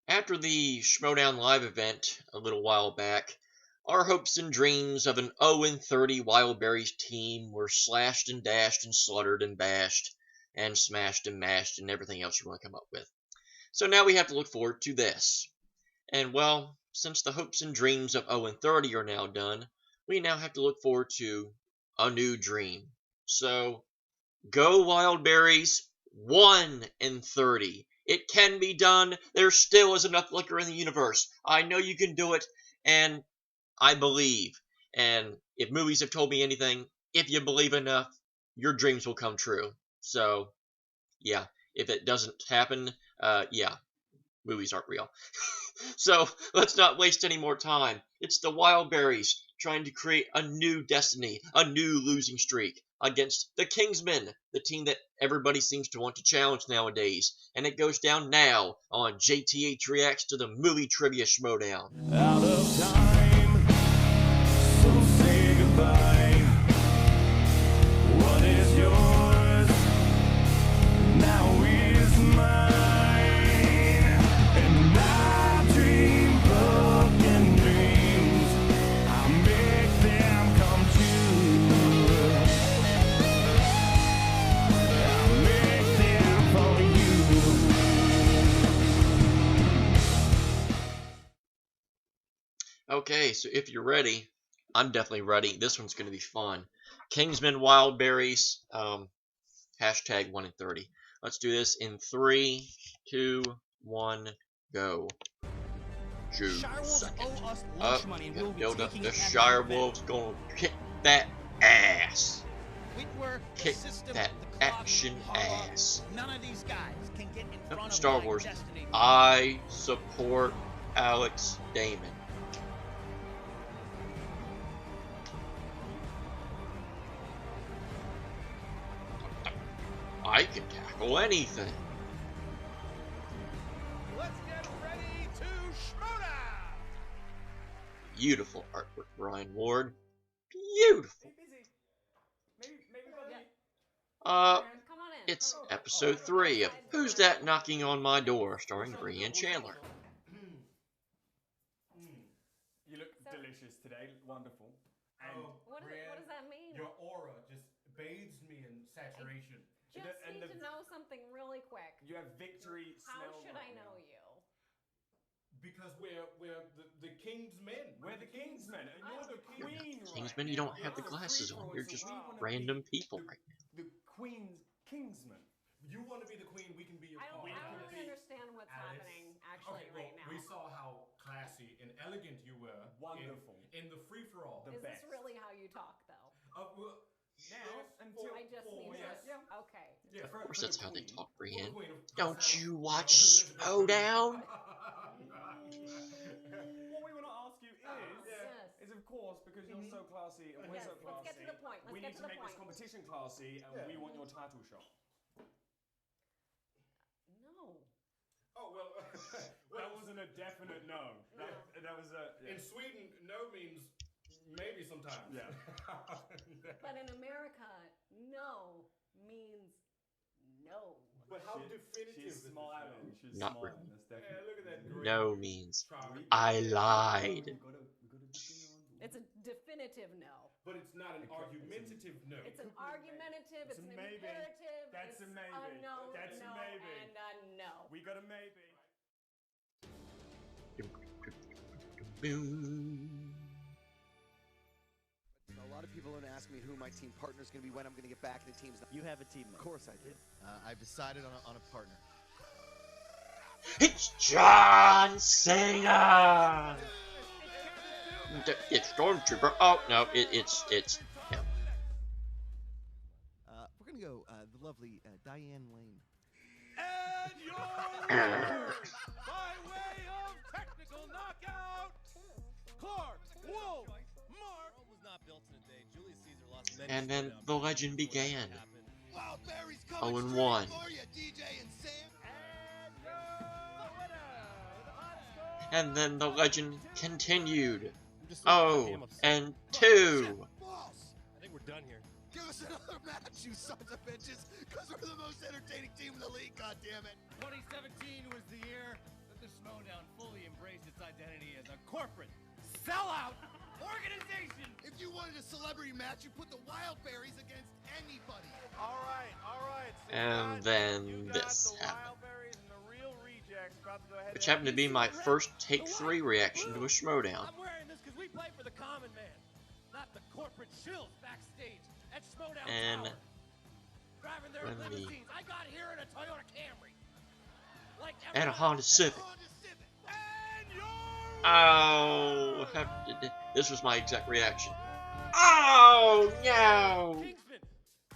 After the Schmoedown live event a little while back, our hopes and dreams of an 0-30 Wildberries team were slashed and dashed and slaughtered and bashed and smashed and mashed and everything else you want to come up with. So now we have to look forward to this. And well, since the hopes and dreams of 0-30 are now done, we now have to look forward to a new dream. So, go Wildberries 1-30. It can be done. There still is enough liquor in the universe. I know you can do it, and I believe. And if movies have told me anything, if you believe enough, your dreams will come true. So, yeah, if it doesn't happen, yeah, movies aren't real. So, let's not waste any more time. It's the Wildberries trying to create a new destiny, a new losing streak against the Kingsmen, the team that everybody seems to want to challenge nowadays. And it goes down now on JTH Reacts to the Movie Trivia Schmoedown. Out of time, so say goodbye. What is yours now is mine, and I dream broken dreams. I'll make them come true. I'll make them for you. Okay, so if you're ready, I'm definitely ready. This one's going to be fun. Kingsmen Wildberries, hashtag 1-30. Let's do this in 3, 2, 1, go. Second. Up, build up the Shire Wolves, gonna kick that ass. Kick that action ass. None of these guys can get in front of Star my Wars. destiny. I support Alex Damon. I can tackle anything. Let's get ready to Schmoedown. Beautiful artwork, Brian Ward. Beautiful. Come on in. It's episode 3 of Who's That Knocking on My Door, starring Brian Chandler. You look delicious today, wonderful. And What does that mean? Your aura just bathes me in saturation. Just need to know something really quick. you have victory How smell. should I know you? Because we're the Kingsmen. We're the Kingsmen, and you're the queen. Kingsman, you don't have the glasses on. You're just random people right now. The Queen's Kingsman. You want to be the queen, we can be your I don't queen. really understand what's Alice. happening actually Okay, well, right now. we saw how classy and elegant you were. Wonderful. In the free-for-all. The Is best. this really how you talk, though? Well, Now, until I just need yes. to. Okay. Yeah, Of course, that's how they talk, for the Brian. queen of- Don't you watch Schmoedown? What we want to ask you Yes. is of course, because you're so classy and we're Yes, so let's classy. get to the point. Let's we get need to to the make this point. competition classy, and we want your title shot. No. Oh, well, That wasn't a definite no. That was a. in Sweden, no means maybe sometimes. Yeah. But in America, no means no. But how definitive She's is this smiling. now? She's Not smiling. really. That's Yeah, definitely. look at that grin. No means Charlie. I lied. We gotta be It's a definitive no. But it's not an argumentative no. It's an argumentative, it's It's a an maybe. imperative, That's a it's maybe. no, That's a no, maybe. and a no. We got a maybe. Boom. A lot of people are going to ask me who my team partner is going to be when I'm going to get back in the teams. You have a team. Of course I did. I've decided on a partner. It's John Cena! It's Stormtrooper. Oh, no, it's no. We're going to go the lovely Diane Lane. And your winner, by way of technical knockout, Clark Wolf Mark. Rome was not built in a day. Julius Caesar lost many And then showdowns the legend before that began. happened. Wildberries Oh, coming and straight one. for you, DJ and Sam. And then the legend continued. I'm just so Oh, goddamn upset. and 2. Boss, I think we're done here. give us another match, you sons of bitches, because we're the most entertaining team in the league, goddammit. 2017 was the year that the Schmoedown fully embraced its identity as a corporate sellout organization. If you wanted a celebrity match, you put the Wildberries against anybody. All right. So And then this the happened, Wildberries and the real rejects about to go ahead which happened to be my first Take 3 reaction to a Schmoedown. I'm wearing this because we play for the common man, not the corporate shills backstage at Schmoedown And Tower. Driving their when the- limousines. I got here in a Toyota Camry. Like And a Honda Civic. And you're Oh, this was my exact reaction. Oh no! Kingsmen,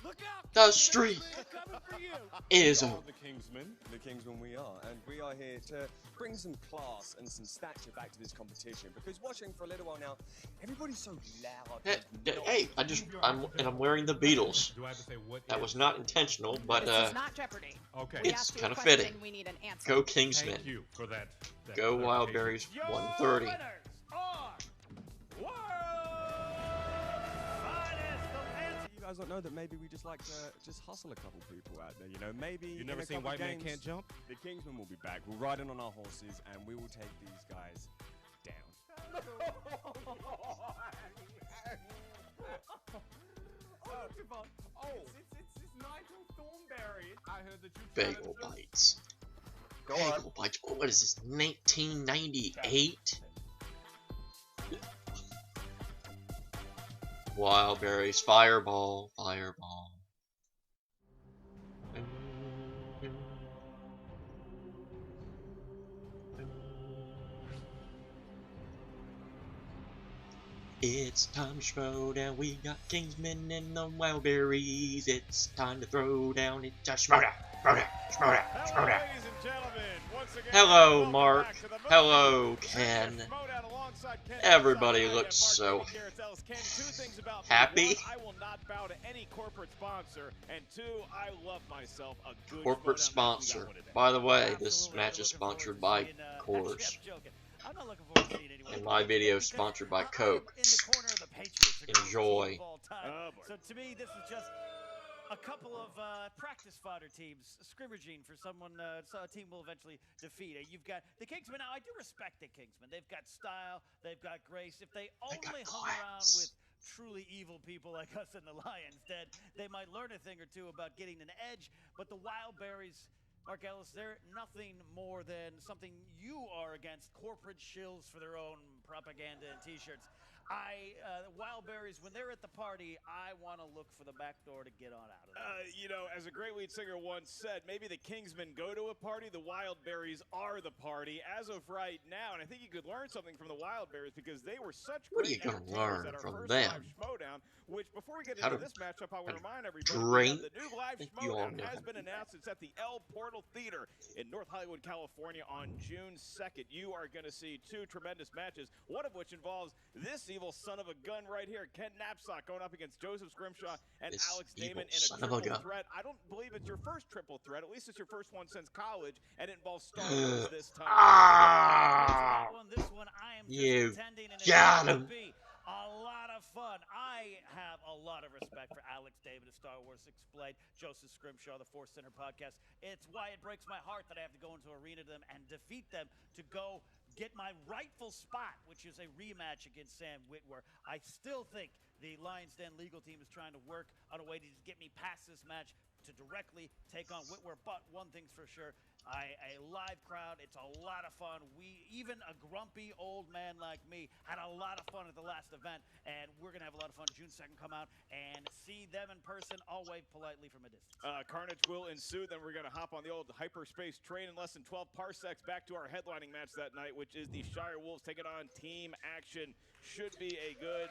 look out! The streak They're coming for you. is We over. are the Kingsmen we are, and we are here to bring some class and some stature back to this competition. Because watching for a little while now, everybody's so loud. Hey, I'm wearing the Beatles. Do I have to say what? That was not intentional, but This is not Jeopardy. Okay. We It's asked you a kinda question, fitting. We need an answer. Go Kingsmen. Thank you for that. Go clarification. Wildberries. Your 130. winners are World Finest Atlantic. You guys don't know that maybe we just like to just hustle a couple people out there, you know? Maybe You in never a seen couple White Man games, Can't Jump? The Kingsmen will be back. We'll ride in on our horses, and we will take these guys down. It's Nigel Thornberry. I heard that you Bagel Bites. Bagel Bites. What is this? 1998? Wildberries. Fireball. Fireball. It's time to throw down. We got Kingsmen and the Wildberries. It's time to throw down. It's a Schmoedown. Schmoedown. Schmoedown. Hello, Schmoedown. ladies and gentlemen. Once again, Hello, welcome Mark. back to the movie Hello, Presenting Ken. Schmoedown alongside Ken Everybody Outside. looks Mark so Bailey here. Tell us, Ken, two things about me. happy. One, I will not bow to any corporate sponsor, and two, I love myself a good Corporate Schmoedown match. We got sponsor. one today. By the way, this Absolutely, match is looking forward sponsored to by seeing, Coors. actually, I'm joking. I'm not looking forward to seeing anyone. And my video is Because sponsored by I am Coke. in the corner of the Patriots, the greatest Enjoy. team of all time. Oh, boy. So to me, this is just a couple of practice fodder teams scrimmaging for someone so a team will eventually defeat. You've got the Kingsmen. Now, I do respect the Kingsmen. They've got style. They've got grace. If they got only hung around class. with truly evil people like us and the Lions, then they might learn a thing or two about getting an edge. But the Wildberries, Mark Ellis, they're nothing more than something you are against, corporate shills for their own propaganda and T-shirts. Wildberries, when they're at the party, I want to look for the back door to get on out of there. You know, as a great lead singer once said, maybe the Kingsmen go to a party, the Wildberries are the party as of right now. And I think you could learn something from the Wildberries because they were such What are you great gonna entertainers learn at our from first them? live Schmoedown, which before we get How into to- this matchup, I how will to remind everybody drink? that the new live I think you all Schmoedown know has how been to do announced. It's at the El Portal Theater in North Hollywood, California on June 2nd. You are going to see two tremendous matches, one of which involves this evil son of a gun right here, Ken Knapsack, going up against Joseph Scrimshaw and This Alex evil Damon in a son of a triple gun. threat. I don't believe it's your first triple threat. At least it's your first one since college, and it involves Star Wars this time. Ah! This one I am just You attending, and it's got going him. to be a lot of fun. I have a lot of respect for Alex David of Star Wars Explained, Joseph Scrimshaw, the Force Center podcast. It's why it breaks my heart that I have to go into arena to them and defeat them to go get my rightful spot, which is a rematch against Sam Witwer. I still think the Lions Den legal team is trying to work on a way to just get me past this match to directly take on Witwer. But one thing's for sure, a live crowd, it's a lot of fun. Even a grumpy old man like me had a lot of fun at the last event, and we're going to have a lot of fun June 2nd. Come out and see them in person. I'll wave politely from a distance. Carnage will ensue. Then we're going to hop on the old hyperspace train in less than 12 parsecs back to our headlining match that night, which is the Shire Wolves taking on Team Action. Should be a good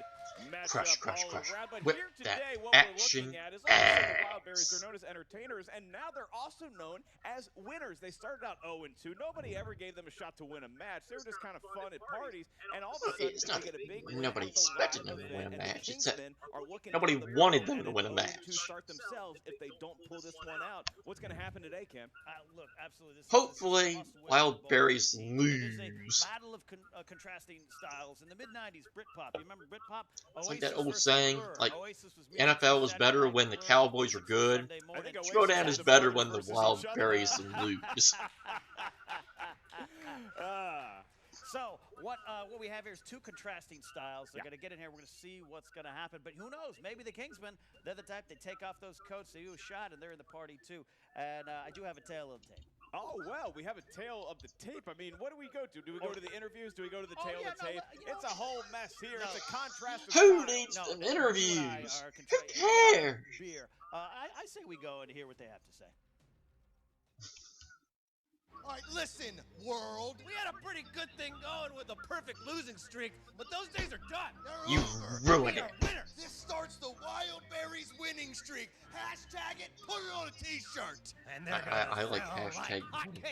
matchup all around. But Whip here that today, what action we're looking at is, like I said, the ass. Wildberries, they're known as entertainers, and now they're also known as winners. They started out 0-2. Nobody ever gave them a shot to win a match. They were just kind of fun at parties, and all of a sudden It's they not- get a big win nobody at the expected live them to win a event, and the match. It's a- Kingsmen are looking nobody at the wanted middle them to and win a 0-2 match. start themselves if they don't pull this one out. What's going to happen today, Cam? Look, absolutely. Hopefully, This is a must-win Wildberries for both teams. It is lose. a battle of contrasting styles. In the mid-90s, Britpop. You remember Britpop? It's like that Oasis old versus saying, Blur. like, Oasis was NFL was Saturday better night, when the Blur Cowboys are was good. Sunday I morning. think Oasis Schmoedown had is the better Blur when the versus Wildberries Shutdown. lose. So what we have here is two contrasting styles. They're going to get in here. We're going to see what's going to happen. But who knows? Maybe the Kingsmen, they're the type, they take off those coats, they do a shot, and they're in the party too. And I do have a tail of the tape. Oh, well, we have a tail of the tape. I mean, what do we go to? Do we go to the interviews? Do we go to the tail of the tape? It's a whole mess here. It's a contrast of Who style. needs them interviews? Who cares? Beer. I say we go and hear what they have to say. All right, listen, world. We had a pretty good thing going with a perfect losing streak, but those days are done. They're You over. ruined We it. are winners. This starts the Wildberries winning streak. Hashtag it, put it on a t-shirt. And I like hashtag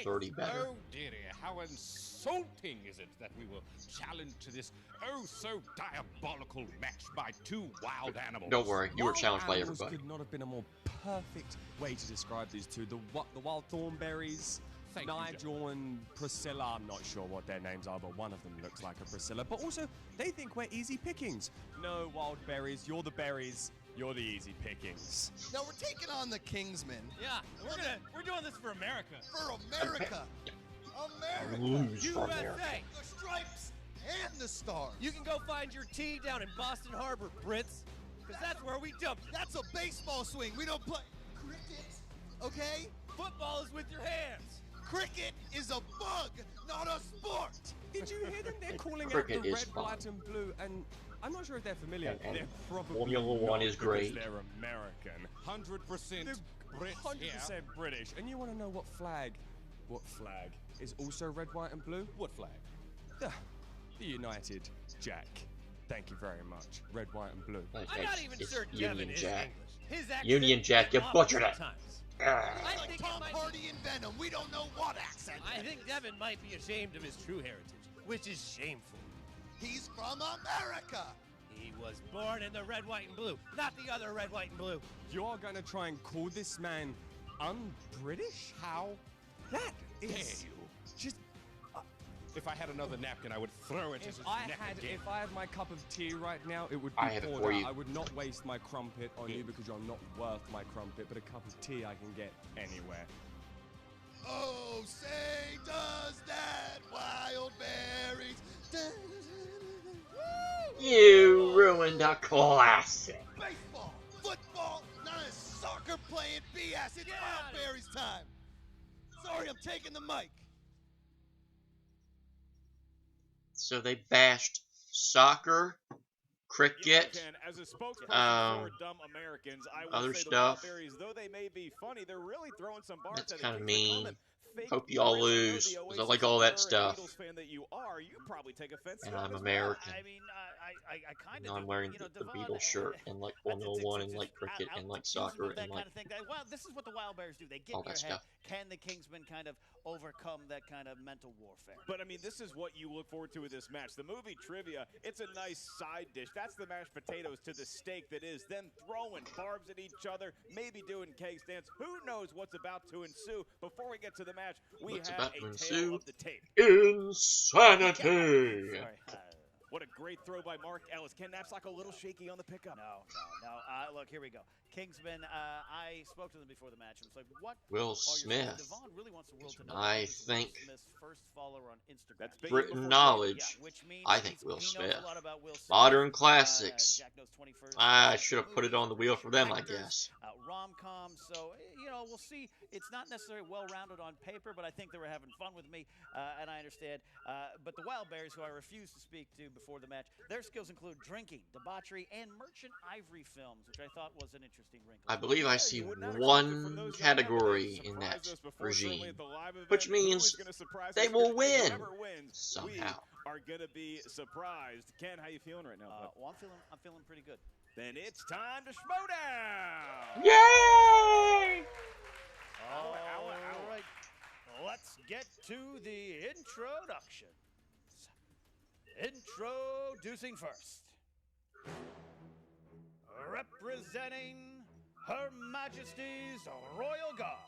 30 better. Oh dearie, how insulting is it that we were challenged to this oh so diabolical match by two wild animals? Don't worry, you were challenged by Animals everybody. could not have been a more perfect way to describe these two. The wild thornberries. Thank you, Nigel and Priscilla, I'm not sure what their names are, but one of them looks like a Priscilla. But also, they think we're easy pickings. No, Wildberries, you're the berries, you're the easy pickings. Now we're taking on the Kingsmen. Yeah, we're doing this for America. For America. America. Lose for America. USA. The stripes and the stars. You can go find your tea down in Boston Harbor, Brits, because that's where we dump you. That's a baseball swing. We don't play cricket, okay? Football is with your hands. Cricket is a bug, not a sport. Did you hear them? They're calling out Cricket the is red, fun. white, and blue, and I'm not sure if they're familiar. And they're probably Formula One not, is because great. They're American. 100% They're Brits 100% here. British. And you want to know what flag is also red, white, and blue? What flag? The United Jack. Thank you very much. Red, white, and blue. I'm Okay, not even it's sure Union Devin is Jack. English. His accent Union Jack, you is off butchered it. sometimes. Ah. I Like think Tom Hardy and Venom, we don't know what accent. I think Devin might be ashamed of his true heritage, which is shameful. He's from America. He was born in the red, white, and blue, not the other red, white, and blue. You're going to try and call this man un-British? How? That is Dare you? just... If I had another napkin, I would throw it at his neck again. If I had my cup of tea right now, it would be I have it poured for out. you. I would not waste my crumpet on you because you're not worth my crumpet, but a cup of tea I can get anywhere. Oh, say does that Wildberries. You ruined a classic. Baseball, football, none of soccer playing BS. It's Wildberries time. Sorry, I'm taking the mic. So they bashed soccer, cricket, Ken, as a spokesperson for dumb Americans, I will other say stuff. the Wildberries, though they may be funny, they're really throwing some bars That's at kinda it. mean. Fake Hope y'all Brits. I know lose, the 'cause I Oasis like all that supporter stuff. and Beatles fan that you are, you probably take offense And to that I'm as well. American. I mean, I kind No, of. I'm wearing you know, the Devon, Beatles shirt and like Formula One and like cricket and like soccer that and like kind of thing. Well, this is what the Wildberries do. They get all in your that head. stuff. Can the Kingsmen kind of overcome that kind of mental warfare? But I mean, this is what you look forward to with this match. The movie trivia, it's a nice side dish. That's the mashed potatoes to the steak that is them throwing barbs at each other, maybe doing keg stands. Who knows what's about to ensue? Before we get to the match, we What's have about a to tale ensue? of the tape. Insanity. Sorry. What a great throw by Mark Ellis. Ken Knapsack a little shaky on the pickup. No. Look, here we go. Kingsman, I spoke to them before the match. It was like, what Will are Smith. Devon really wants the world to know. I that he's Will think Smith's first follower on Instagram. That's big Britain before knowledge. Yeah, which means I think he Will knows Smith. a lot about Will Smith. Modern classics. Jack knows 21st. I should have put it on the wheel for them, I guess. Rom-com, so, you know, we'll see. It's not necessarily well-rounded on paper, but I think they were having fun with me, and I understand. But the Wildberries, who I refused to speak to before the match, their skills include drinking, debauchery, and merchant ivory films, which I thought was an interesting wrinkle. I believe I see one category in that regime, which means they will win somehow. Are gonna be surprised. Ken, how you feeling right now? Well, I'm feeling pretty good. Then it's time to Schmoedown! Yay! All right, let's get to the introductions. Introducing first, representing Her Majesty's Royal Guard,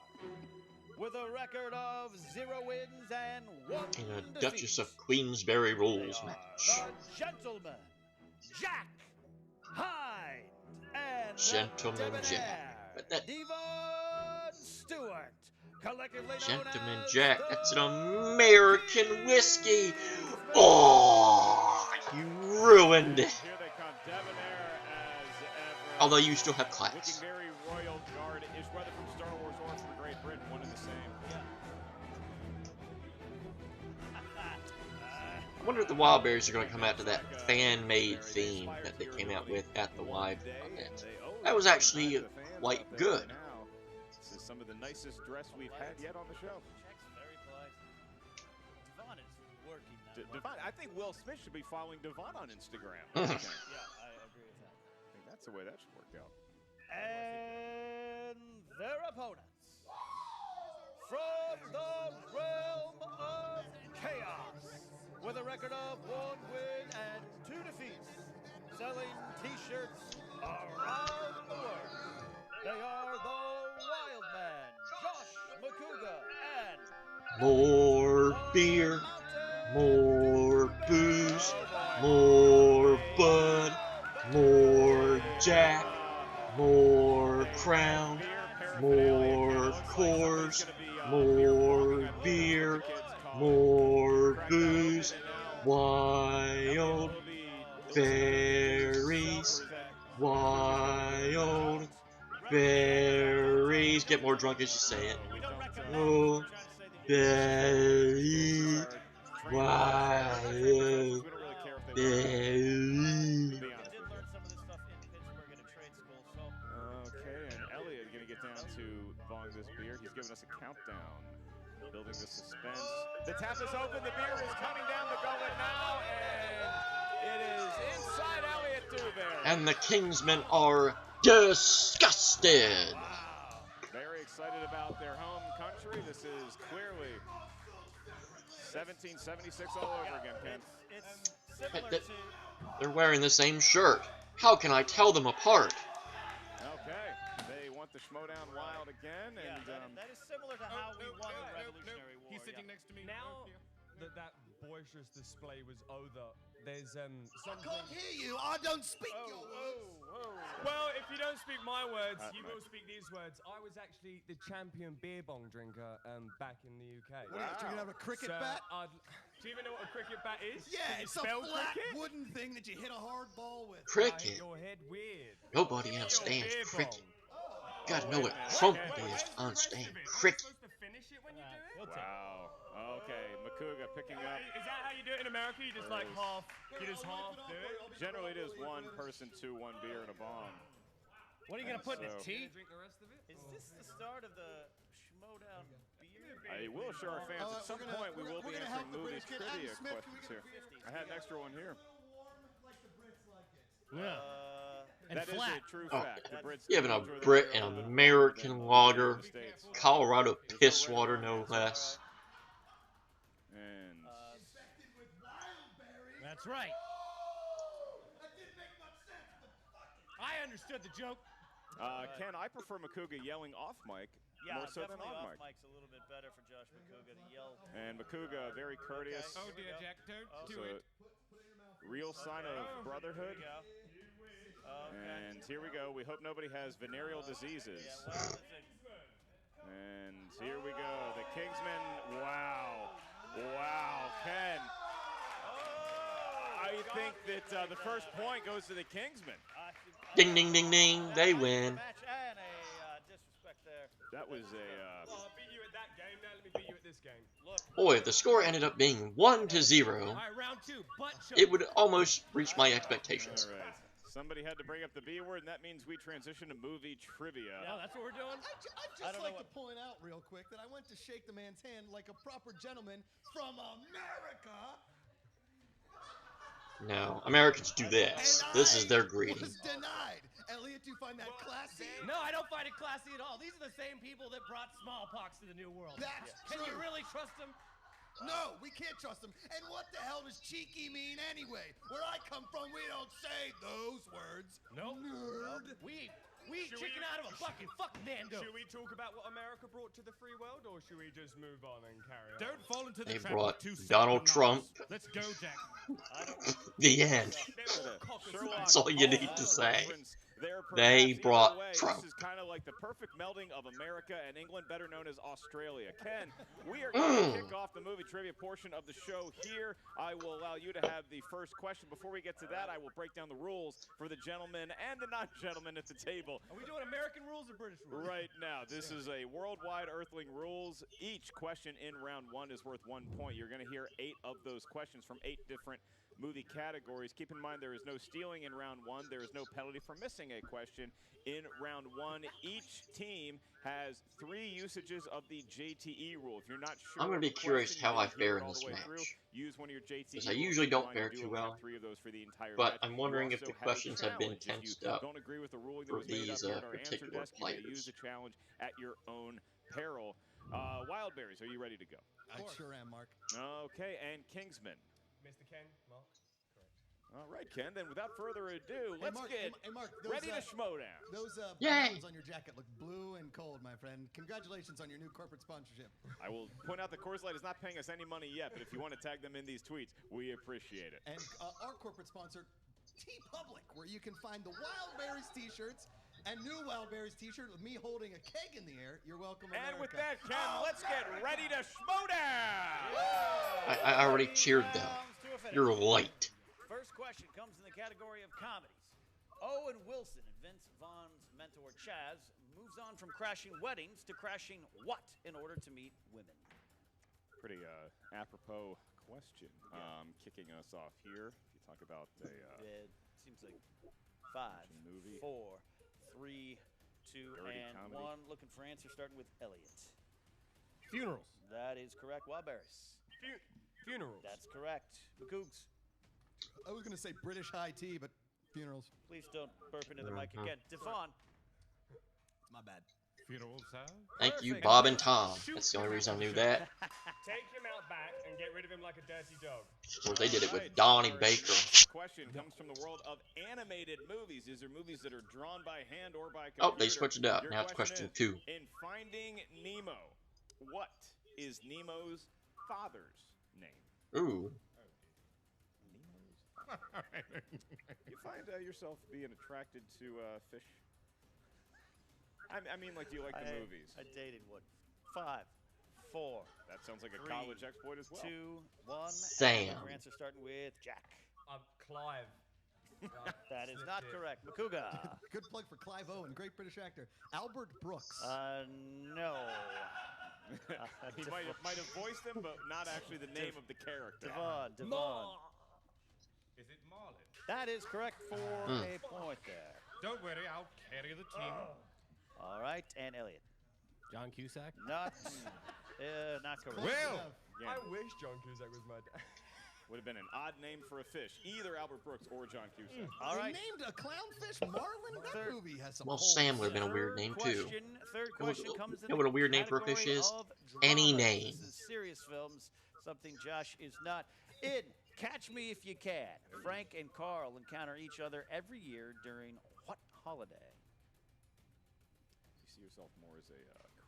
with a record of 0 wins and 1 In a defeat. Duchess of Queensberry rules They match. are the Gentleman Jack Hyde and Gentleman the Jack. But that Devon Stewart, collectively known Gentleman as Jack, the that's an American whiskey. Oh, you ruined it. Here they come, Debonair as ever. Although you still have Looking class. very royal guard, is whether from Star Wars or from Great Britain, one and the same. I wonder if the Wildberries are going to come out to that fan-made theme that they came out with at the Live event. That was actually quite good. This is some of the nicest dress we've had yet on the show. Devon is working that. Devon, I think Will Smith should be following Devon on Instagram. Yeah, I agree with that. I think that's the way that should work out. And their opponents from the realm of chaos, with a record of 1 win and 2 defeats, selling t-shirts around the world. They are the Wild Man, Josh Makuga, and More beer, more booze, more bud, more Jack, more Crown, more Coors, more beer, more booze, wild berries, wild berries. Get more drunk as you say it. Oh, berries, wild berries. Okay, and Elliot going to get down to bong this beer. He's giving us a countdown, building the suspense. The tap is open, the beer is coming down the gullet now, and it is inside Elliot Dewberry. And the Kingsmen are disgusted. Wow. Very excited about their home country. This is clearly 1776 all over again, Ken. It's similar to... They're wearing the same shirt. How can I tell them apart? Okay, they want the Schmoedown Wild again, and that is similar to how we won the Revolutionary War. He's sitting next to me. Now that boisterous display was over, there's something... I can't hear you. I don't speak your words. Well, if you don't speak my words, you will speak these words. I was actually the champion beer bong drinker back in the UK. What are you drinking out of a cricket bat? Do you even know what a cricket bat is? Yeah, it's a spell flat cricket? wooden thing that you hit a hard ball with. Cricket? Your head weird. Nobody understands cricket. You gotta know what trumpet is to understand cricket. You're supposed to finish it when you do it? wow. Okay, Makuga picking up. Is that how you do it in America? You just like half, you just half do it? Generally, it is one person to one beer and a bong. What are you going to put in his So- tea? Drink the rest of it? Is this the start of the Schmoedown beer? I will assure our fans at some point we will be answering movies trivia questions here. I had an extra one here. Yeah. And That is flat. a true Oh, fact. The Brits Giving a enjoy the Brit beer an more American than lager, the States. Colorado piss water no less. And That's right. I understood the joke. Ken, I prefer Makuga yelling off mic Yeah, more so than definitely on off mic. mic's a little bit better for Josh Makuga to yell. And Makuga, very courteous. Okay. Oh dear, Jack, don't It's do a it. real sign of brotherhood. Here we go. Okay. And here we go. We hope nobody has venereal diseases. Yeah, well, that's it. And here we go. The Kingsmen. Wow. Wow, Ken. I think that the first point goes to the Kingsmen. Ding, ding, ding, ding. They win. Match and a disrespect there. That was a. Oh, I beat you at that game. Now let me beat you at this game. Look. Boy, if the score ended up being 1-0, All right, round 2. Butt choke. it would almost reach my expectations. All right. Somebody had to bring up the B word, and that means we transition to movie trivia. Oh, that's what we're doing? I'd I just don't like know to point out real quick that I went to shake the man's hand like a proper gentleman from America. No, Americans do this. This is their greeting. Was denied. Elliot, do you find that classy? No, I don't find it classy at all. These are the same people that brought smallpox to the New World. That's Can you true. really trust them? No, we can't trust them. And what the hell does cheeky mean anyway? Where I come from, we don't say those words. No. Nerd. We eat chicken out of a bucket. Fuck Nando. Should we talk about what America brought to the free world, or should we just move on and carry on? Don't fall into the They trap brought of two Donald separate Trump. Let's go, Jack. The end. Sherlock That's all you need Holmes to say. reference They brought Trump. This is kind of like the perfect melding of America and England, better known as Australia. Ken, we are going to kick off the movie trivia portion of the show here. I will allow you to have the first question. Before we get to that, I will break down the rules for the gentlemen and the non-gentlemen at the table. Are we doing American rules or British rules? Right now, this is a worldwide Earthling rules. Each question in round 1 is worth 1 point. You're going to hear 8 of those questions from 8 different movie categories. Keep in mind there is no stealing in round 1. There is no penalty for missing a question in round 1. Each team has 3 usages of the JTE rule. If you're not sure, I'm going to be curious how I fare in this match. Use one of your JTE because I usually don't fare too well. 3 of those for the entire but match. I'm wondering if the a questions have been challenge. tensed If you up don't agree with the ruling that for was made these up here at our answer particular desk, you may players. use the challenge at your own peril. Wildberries, are you ready to go? I sure am, Mark. Okay, and Kingsmen. Mr. Ken, Mark. All right, Ken, then without further ado, let's Mark, get Mark, ready to Schmoedown. Those Yay! buttons on your jacket look blue and cold, my friend. Congratulations on your new corporate sponsorship. I will point out that Coors Light is not paying us any money yet, but if you want to tag them in these tweets, we appreciate it. And our corporate sponsor, T-Public, where you can find the Wildberries t-shirts and new Wildberries t-shirt with me holding a keg in the air. You're welcome, America. And with that, Ken, let's get ready to Schmoedown! I already cheered though. You're light. First question comes in the category of comedies. Owen Wilson and Vince Vaughn's mentor Chaz moves on from crashing weddings to crashing what in order to meet women? Pretty apropos question. Kicking us off here. If you talk about a it seems like 5, movie. 4, 3, 2, and comedy. 1. Looking for answer starting with Elliot. Funerals. That is correct. Wildberries. Funerals. That's correct. McCougs. I was going to say British high tea, but funerals. Please don't burp into the mic again. Devon. My bad. Funerals, sir. Thank you, Perfect. Bob and Tom. That's the only reason I knew that. Take him out back and get rid of him like a dirty dog. Of course, they did it with Alright, Donnie our Baker. next question comes from the world of animated movies. These are movies that are drawn by hand or by computer. Oh, they switched it up. Your Now it's question is, 2. In Finding Nemo, what is Nemo's father's name? Ooh. You find yourself being attracted to fish? I mean, like, do you like the movies? I dated one. 5, 4. That sounds like a 3, college exploit as well. 2, 1. Sam. Your answer starting with Jack. Clive. That is not correct. Makuga. Good plug for Clive Owen, great British actor. Albert Brooks. No. He might have voiced him, but not actually the name of the character. Devon. Is it Marlin? That is correct for a point there. Don't worry, I'll carry the team. All right, and Elliot. John Cusack. Not correct. Well, Yeah. I wish John Cusack was my dad. Would have been an odd name for a fish, either Albert Brooks or John Cusack. All right. They named a clownfish Marlin? That movie has some Well, holes. Sam would have been a weird name too. Third question comes in You know what a weird name for a fish is? Any name. This is serious films, something Josh is not in. Catch Me If You Can. Frank and Carl encounter each other every year during what holiday? Do you see yourself more as a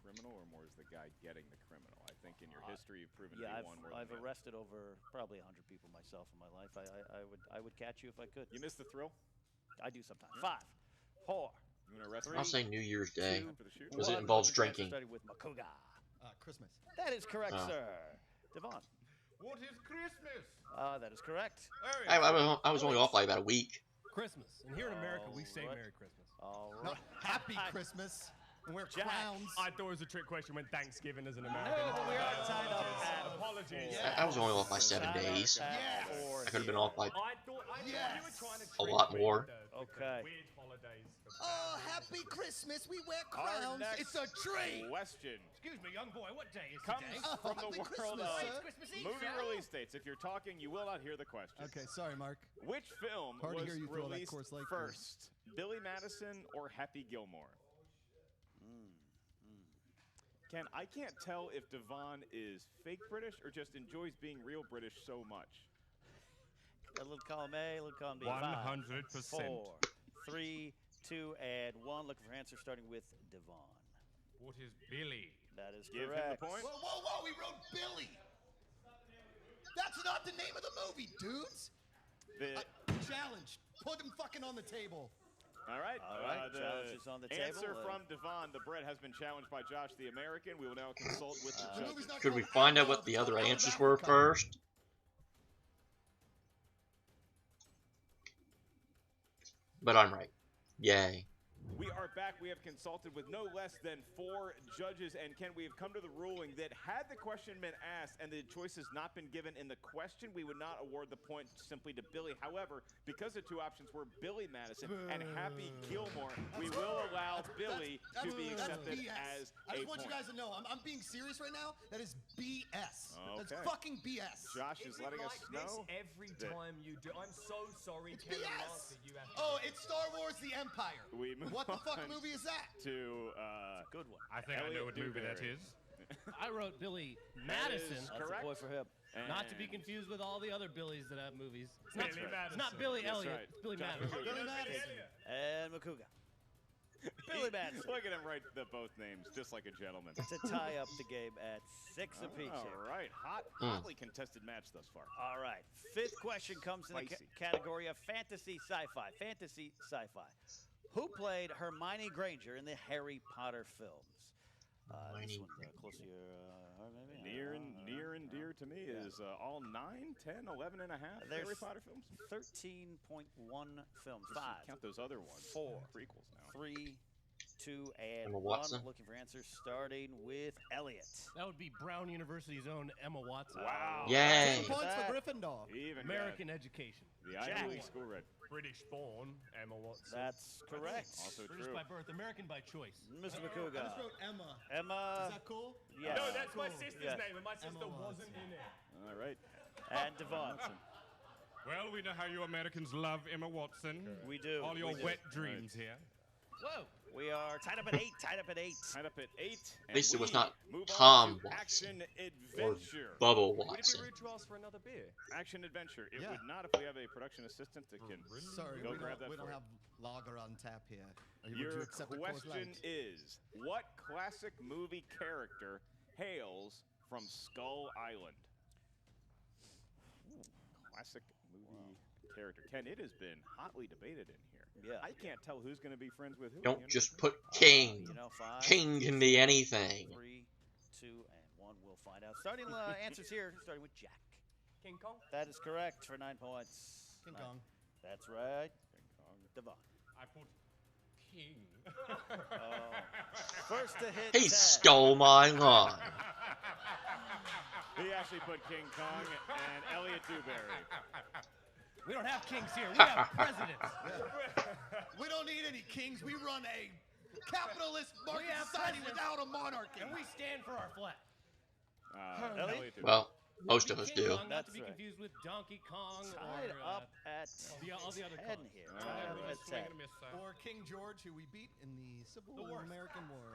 criminal or more as the guy getting the criminal? I think in your history you've proven to be one more I've than the other. arrested over probably 100 people myself in my life. I would catch you if I could. You miss the thrill? I do sometimes. 5, 4. You want to arrest me? I'll say New Year's Day. 2, After the shoot? Because it 1. involves Your answer drinking. starting with Makuga. Christmas. That is correct, Oh. sir. Devon. What is Christmas? That is correct. I was only off by about a week. Christmas. And here in America, we say Alright. Merry Christmas. All No, right. Happy Christmas. And wear Jack. crowns. I thought it was a trick question when Thanksgiving as an American. No, we are tied up at Apologies. I was only off by 7 days. Yes. I could have been off by I thought you were trying to a trick lot me more. with the Okay. weird holidays. Oh, happy Christmas. We wear Our crowns. next It's a tree. question Excuse me, young boy, what day is comes today? from the happy world Christmas, of sir. Christmas Eve, movie sir. release dates. If you're talking, you will not hear the question. Okay, sorry, Mark. Which film Hard to was hear you throw that released Coors Light first? Billy Madison or Happy Gilmore? Ken, I can't tell if Devon is fake British or just enjoys being real British so much. A little column A, a little column B. 100%. 4, 3, 2, and 1. Looking for answer starting with Devon. What is Billy? That is Give him correct. the point. Whoa, whoa, whoa. We wrote Billy. That's not the name of the movie, dudes. The Challenge. Put him fucking on the table. All right. Challenge is on the answer table. from Devon. The Bret has been challenged by Josh the American. We will now consult with the judges. Could we find out what the other answers were first? But I'm right. Yay. We are back. We have consulted with no less than 4 judges, and Ken, we have come to the ruling that had the question been asked and the choices not been given in the question, we would not award the point simply to Billy. However, because the 2 options were Billy Madison and Happy Gilmore, we will allow Billy to be accepted as I a just want point. you guys to know, I'm being serious right now. That is BS. That's Okay. fucking BS. Josh is letting us know. Every time you do. I'm so sorry, It's Kevin BS. Master, you have to Oh, it's Star Wars: The Empire. We move What the fuck on movie is that? to Good one. I think I know what movie that is. I wrote Billy That is Madison. That's correct. a point for him. Not to be And- confused with all the other Billies that have movies. It's Billy not, Madison. it's not Billy That's Elliot. right. It's Billy Josh Madison. McCougar. Billy Madison. And Makuga. Billy Madison. Look at him write both names, just like a gentleman. To tie up the game at 6 apiece All here. right. Hotly contested match thus far. All right. 5th question comes in the Spicy. category of fantasy sci-fi. Fantasy sci-fi. Who played Hermione Granger in the Harry Potter films? This one close to your heart, maybe? Near and dear to me is all 9, 10, 11 and a half There's Harry Potter films. 13.1 films. Just 5, count those other ones. 4, Prequels now. 3, 2, and Emma 1. Watson. Looking for answers starting with Elliot. That would be Brown University's own Emma Watson. Wow. Yay. 2 points That- for Gryffindor. Even American education. the Ivy League school red. British born, Emma Watson. That's correct. Also British true. by birth, American by choice. Mr. I Makuga. just wrote Emma. Emma. Is that cool? Yes. No, that's my Cool. sister's Yes. name, and my sister Emma wasn't Watson. in it. All right. And Devon. Well, we know how you Americans love Emma Watson. We do. All your We do. wet dreams here. Whoa. We are tied up at 8. Tied up at 8. Tied up at 8. At least it was we not move on Tom to Watson Action or Adventure. Bubba Would it be Watson. rude to ask for another beer? Action Adventure. It Yeah. would not if we have a production assistant that can Sorry, go we grab that don't for you. have lager on tap here. Would you Your accept a Coors question Light? is, what classic movie character hails from Skull Island? Classic movie character. Ken, it has been hotly debated in here. Yeah. I can't tell who's going to be friends with who. Don't you know? just put King. You know, 5. King can be anything. 3, 2, and 1. We'll find out. Starting answers here. Starting with Jack. King Kong? That is correct for 9 points. King 9. Kong. That's right. Devon. I put King. First to hit. He 10. stole my line. He actually put King Kong and Elliot Dewberry. We don't have kings here. We have presidents. We don't need any kings. We run a capitalist market have society presidents. without a monarchy. And we stand for our flag. Elliot Dewberry. Well, most of us King do. Kong, not to be That's right. confused with Donkey Kong Tied or up at all the other 10 Kongs. here. All Tied right. up at 10. Or King George, who we beat in the Civil The worst. American War.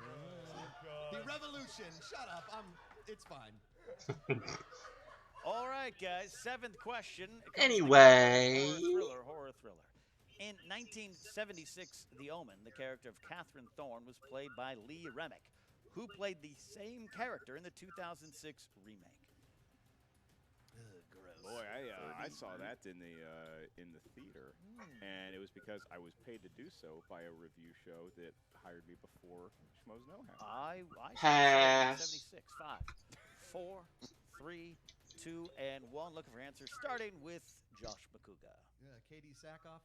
The Revolution. Shut up. It's fine. All right, guys. 7th question. It comes Anyway. from the horror thriller. In 1976, The Omen, the character of Catherine Thorne, was played by Lee Remick, who played the same character in the 2006 remake. Gross. Boy, I saw that in the theater, and it was because I was paid to do so by a review show that hired me before Schmoedown happened. I Pass. 76. 5, 4, 3, 2, and 1. Looking for answers, starting with Josh Makuga. Katie Sackhoff.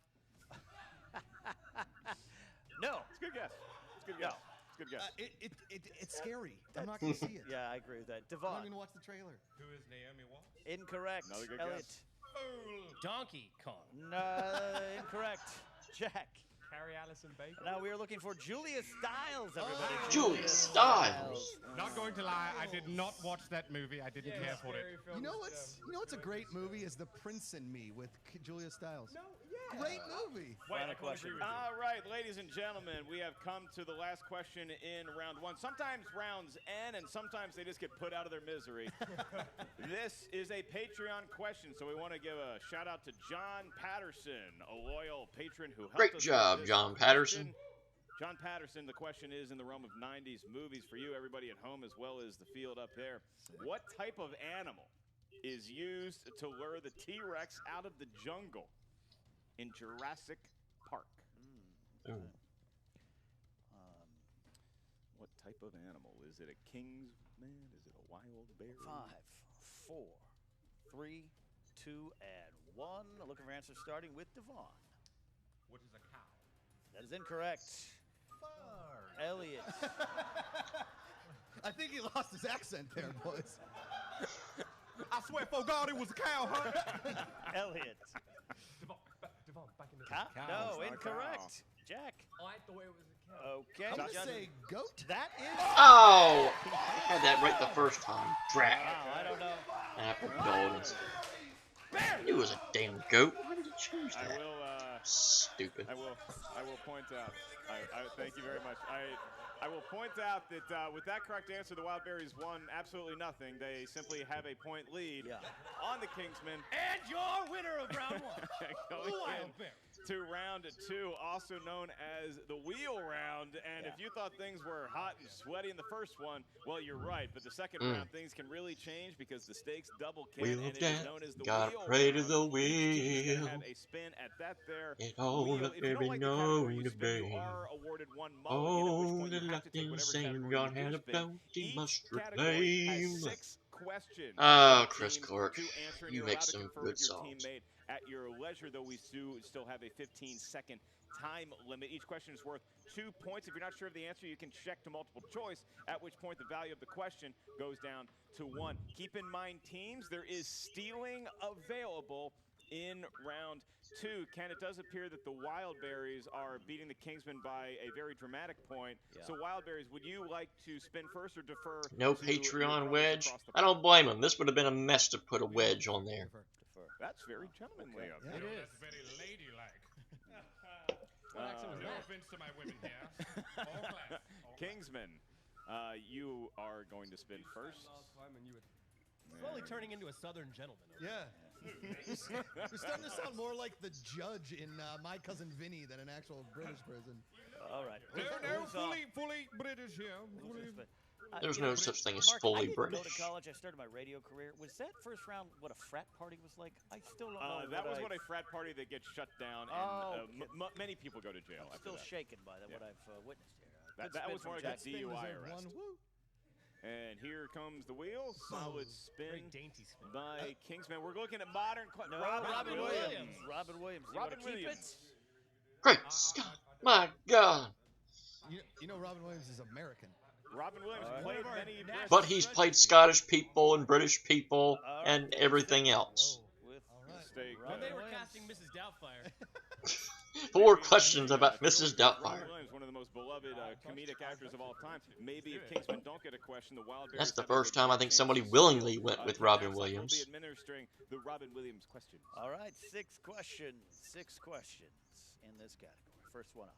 No. It's a good guess. It's a good guess. It's a good guess. It's scary. I'm not going to see it. Yeah, I agree with that. I'm Devon. not going to watch the trailer. Who is Naomi Watts? Incorrect. Another good Elliot. guess. Donkey Kong. No, incorrect. Jack. Carrie Allison Baker? Now we are looking for Julia Stiles, everybody. Julia Stiles. Not going to lie, I did not watch that movie. I didn't care for it. You know what's a great movie is The Prince and Me with Julia Stiles. No, yeah. Great movie. Final question. All right, ladies and gentlemen, we have come to the last question in round 1. Sometimes rounds end, and sometimes they just get put out of their misery. This is a Patreon question, so we want to give a shout out to John Patterson, a loyal patron who helped Great us job, with this John question. Patterson. John Patterson, the question is in the realm of 90s movies for you, everybody at home, as well as the field up there. What type of animal is used to lure the T-Rex out of the jungle in Jurassic Park? Ooh. What type of animal? Is it a Kingsman? Is it a wild berry? 5, 4, 3, 2, and 1. Looking for answers starting with Devon. What is a cow? That is incorrect. Elliot. I think he lost his accent there, boys. I swear for God it was a cow, huh? Elliot. Devon, back in the No, it's not a incorrect. cow. Jack. I thought it was a cow. Okay. I'm gonna John- say goat. That is. Oh! I had that right the first time. Drat. Wow, I don't know. Apple Dogs. I knew it was a damn goat. Why did you choose that? Stupid. I will point out. Thank you very much. I will point out that with that correct answer, the Wildberries won absolutely nothing. They simply have a point lead on the Kingsmen. And your winner of round 1, Going the in Wildberries. to round 2, also known as the wheel round. And if you thought things were hot and sweaty in the first one, well, you're right. But the second round, things can really change because the stakes double can, Wheel and it down, is known as the gotta wheel pray to round. the Each team's wheel. gonna have a spin at that there It all wheel. up If you don't every like the category you known spin, to you be. are awarded 1 mulligan, at which Oh, point the you have to take Latin whatever saying category God you do had a spin. bounty Each must category has reclaim. 6 questions. Oh, for the Chris team Clark, to answer, and you you're make allowed to some confer good with your songs. teammate at your leisure, though we do still have a 15-second time limit. Each question is worth 2 points. If you're not sure of the answer, you can check to multiple choice, at which point the value of the question goes down to 1. Keep in mind, teams, there is stealing available in round 2. Ken, it does appear that the Wildberries are beating the Kingsmen by a very dramatic point. So Wildberries, would you like to spin first or defer? No to your Patreon brothers wedge? across the I don't blame him. This would have been a mess to put a wedge on there. That's very gentlemanly of you. It is. That's very ladylike. No offense to my women here. All class. Kingsman, you are going to spin first. Slowly turning into a southern gentleman. Yeah. You're starting to sound more like the judge in My Cousin Vinny than an actual British prison. All right. No, fully British here. There's You know, no such thing as Mark, fully I didn't British. go to college. I started my radio career. Was that first round what a frat party was like? I still don't know. That was what a frat party that gets shut down, and many people go to jail. I'm still shaken by that. What I've witnessed here. That was more like a Spin DUI reserve arrest. 1. Woo. And here comes the wheel. Solid Very spin dainty spin. by Kingsman. We're looking at modern. No, Robin Williams. Robin Williams. You Robin wanna keep Williams. Great Scott, my God. You know Robin Williams is American. Robin Williams played many. But he's played Scottish people and British people and everything else. Mistake. When they were casting Mrs. Doubtfire. 4 questions about Mrs. Doubtfire. Robin Williams, one of the most beloved comedic actors of all time. Maybe if Kingsmen don't get a question, the Wildberries. That's the have a first time I think chance somebody to willingly went with Robin We'll Williams. be administering the Robin Williams questions. All right, 6 questions. 6 questions in this category. First one up.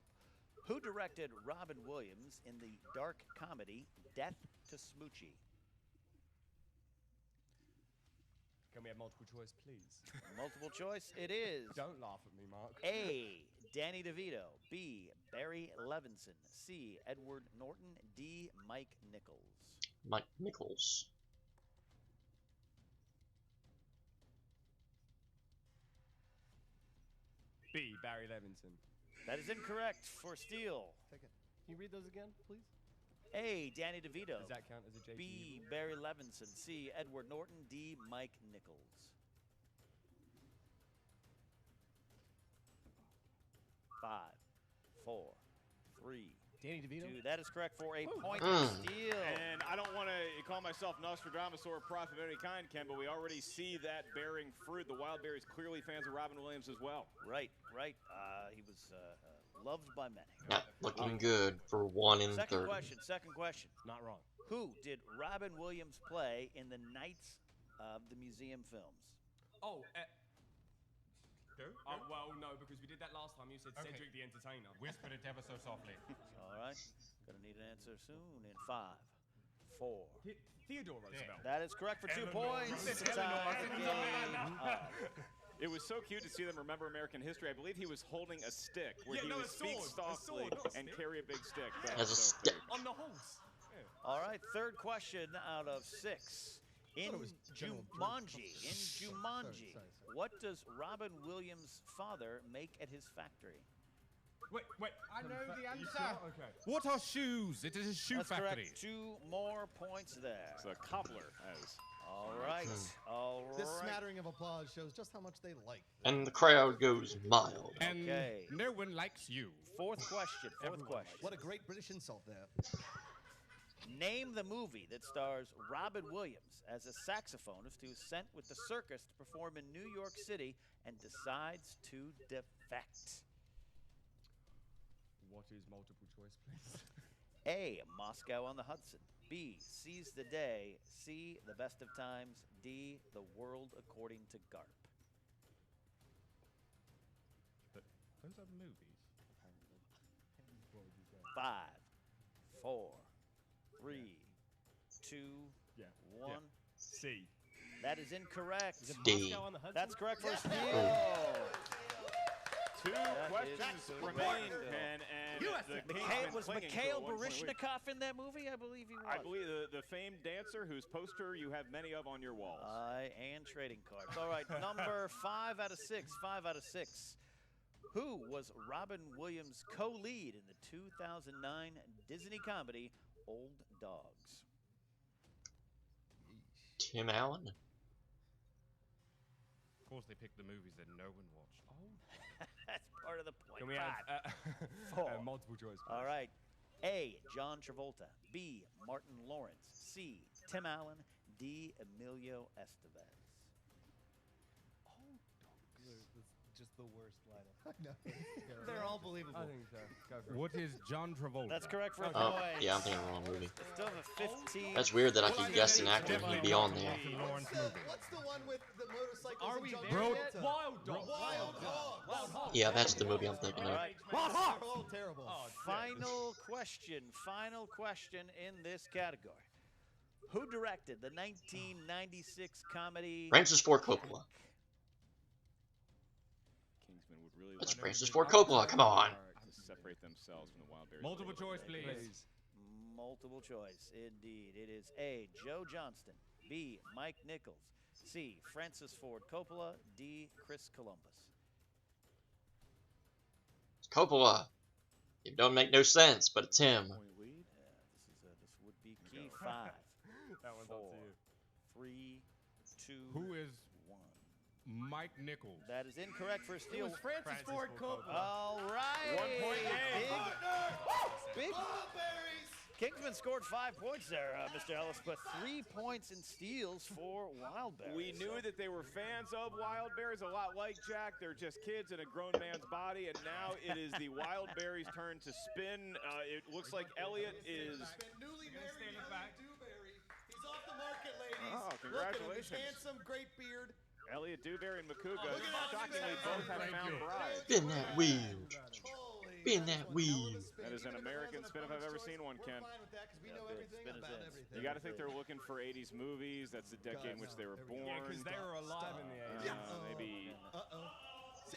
Who directed Robin Williams in the dark comedy Death to Smoochie? Can we have multiple choice, please? Multiple choice, it is. Don't laugh at me, Mark. A. Danny DeVito. B. Barry Levinson. C. Edward Norton. D. Mike Nichols. Mike Nichols. B. Barry Levinson. That is incorrect for Steele. Take it. Can you read those again, please? A. Danny DeVito. Does that count as a JTH? B. Barry Levinson. C. Edward Norton. D. Mike Nichols. 5, 4, 3, Danny DeVito? 2. That is correct for a point for Steele. And I don't want to call myself Nostradamus or a prophet of any kind, Ken, but we already see that bearing fruit. The Wildberries clearly fans of Robin Williams as well. Right. He was loved by many. Not looking good for 1 in 30. Second question. Not wrong. Who did Robin Williams play in the Knights of the Museum films? Oh, well, no, because we did that last time. You said Cedric the Entertainer. Whispered it ever so softly. All right. Gonna need an answer soon in 5, 4. Theodore Roosevelt. That is correct for 2 Eleanor points. Roosevelt. Tie the game up. It was so cute to see them remember American history. I believe he was holding a stick where he would speak softly and carry a big stick. As a stick. On the horse. All right, third question out of 6. In it was General Jumanji, Sorry. what does Robin Williams' father make at his factory? Wait. I know the You answer. sure? Okay. What are shoes? It is a shoe That's factory. correct. 2 more points there. It's a cobbler, as All right. All right. This smattering of applause shows just how much they like. And the crowd goes mild. And Okay. no one likes you. Fourth question. Fourth question. What a great British insult there. Name the movie that stars Robin Williams as a saxophonist who's sent with the circus to perform in New York City and decides to defect. What is multiple choice, please? A. Moscow on the Hudson. B. Seize the Day. C. The Best of Times. D. The World According to Garp. Those are movies. 5, 4, 3, 2, Yeah. 1. Yeah. C. That is incorrect. D. That's correct for a steal. two That questions is remain, correct. Pen, and the Mikhail, Kingsmen was clinging to Mikhail a 1-point lead. Baryshnikov in that movie? I believe he was. I believe the famed dancer whose poster you have many of on your walls. And trading cards. All right, number 5 out of 6. 5 out of 6. Who was Robin Williams' co-lead in the 2009 Disney comedy Old Dogs? Tim Allen? Of course, they picked the movies that no one watched. That's part of the point. Can we have 4. multiple choice, please? All right. A. John Travolta. B. Martin Lawrence. C. Tim Allen. D. Emilio Estevez. Just the worst lineup. No. They're all believable. I think so. Go for it. What is John Travolta? That's correct for a Oh, point. yeah, I'm thinking of the wrong movie. Still have a 15. That's weird that I could guess an actor and he'd be on there. What's the one with the motorcycles? Are and we John there Travolta? yet? Wild Dogs. Wild Dogs. Wild Hogs. Yeah, that's the movie I'm thinking All of. right. They're all terrible. Final question. Final question in this category. Who directed the 1996 comedy? Francis Ford Coppola. Kingsmen would really That's like Francis Ford Coppola, come on. to separate themselves from the Wildberries. Multiple choice, please. Multiple choice, indeed. It is A. Joe Johnston. B. Mike Nichols. C. Francis Ford Coppola. D. Chris Columbus. Coppola. It don't make no sense, but it's him. Point lead. This would be key. 5, That one's up 4, to you. 3, 2, Who is 1. Mike Nichols? That is incorrect for a It steal. was Francis Ford Coppola. All right. 1 point game. Big. Kingsman scored 5 points there, Mr. Ellis, but 3 points in steals for Wildberries. We knew that they were fans of Wildberries, a lot like Jack. They're just kids in a grown man's body, and now it is the Wildberries' turn to spin. It looks like Elliot is... Newly married Dewberry. He's off the market, ladies. Oh, Look at him, congratulations. his handsome, great beard. Elliot Dewberry and Makuga Look at that. shockingly both have found brides. Spin that wheel. Spin that wheel. That is an American spin if I've ever seen one, Ken. We know everything spin is about in. everything. You got to think they're looking for 80s movies. That's the decade in which they were born. Yeah, because they were alive in the 80s. Maybe Uh-oh.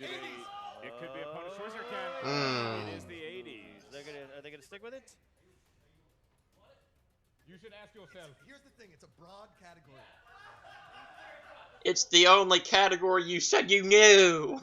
do it could be a bonus choice or Ken. It is the 80s. Are they gonna stick with it? You should ask yourself. Here's the thing, it's a broad category. It's the only category you said you knew.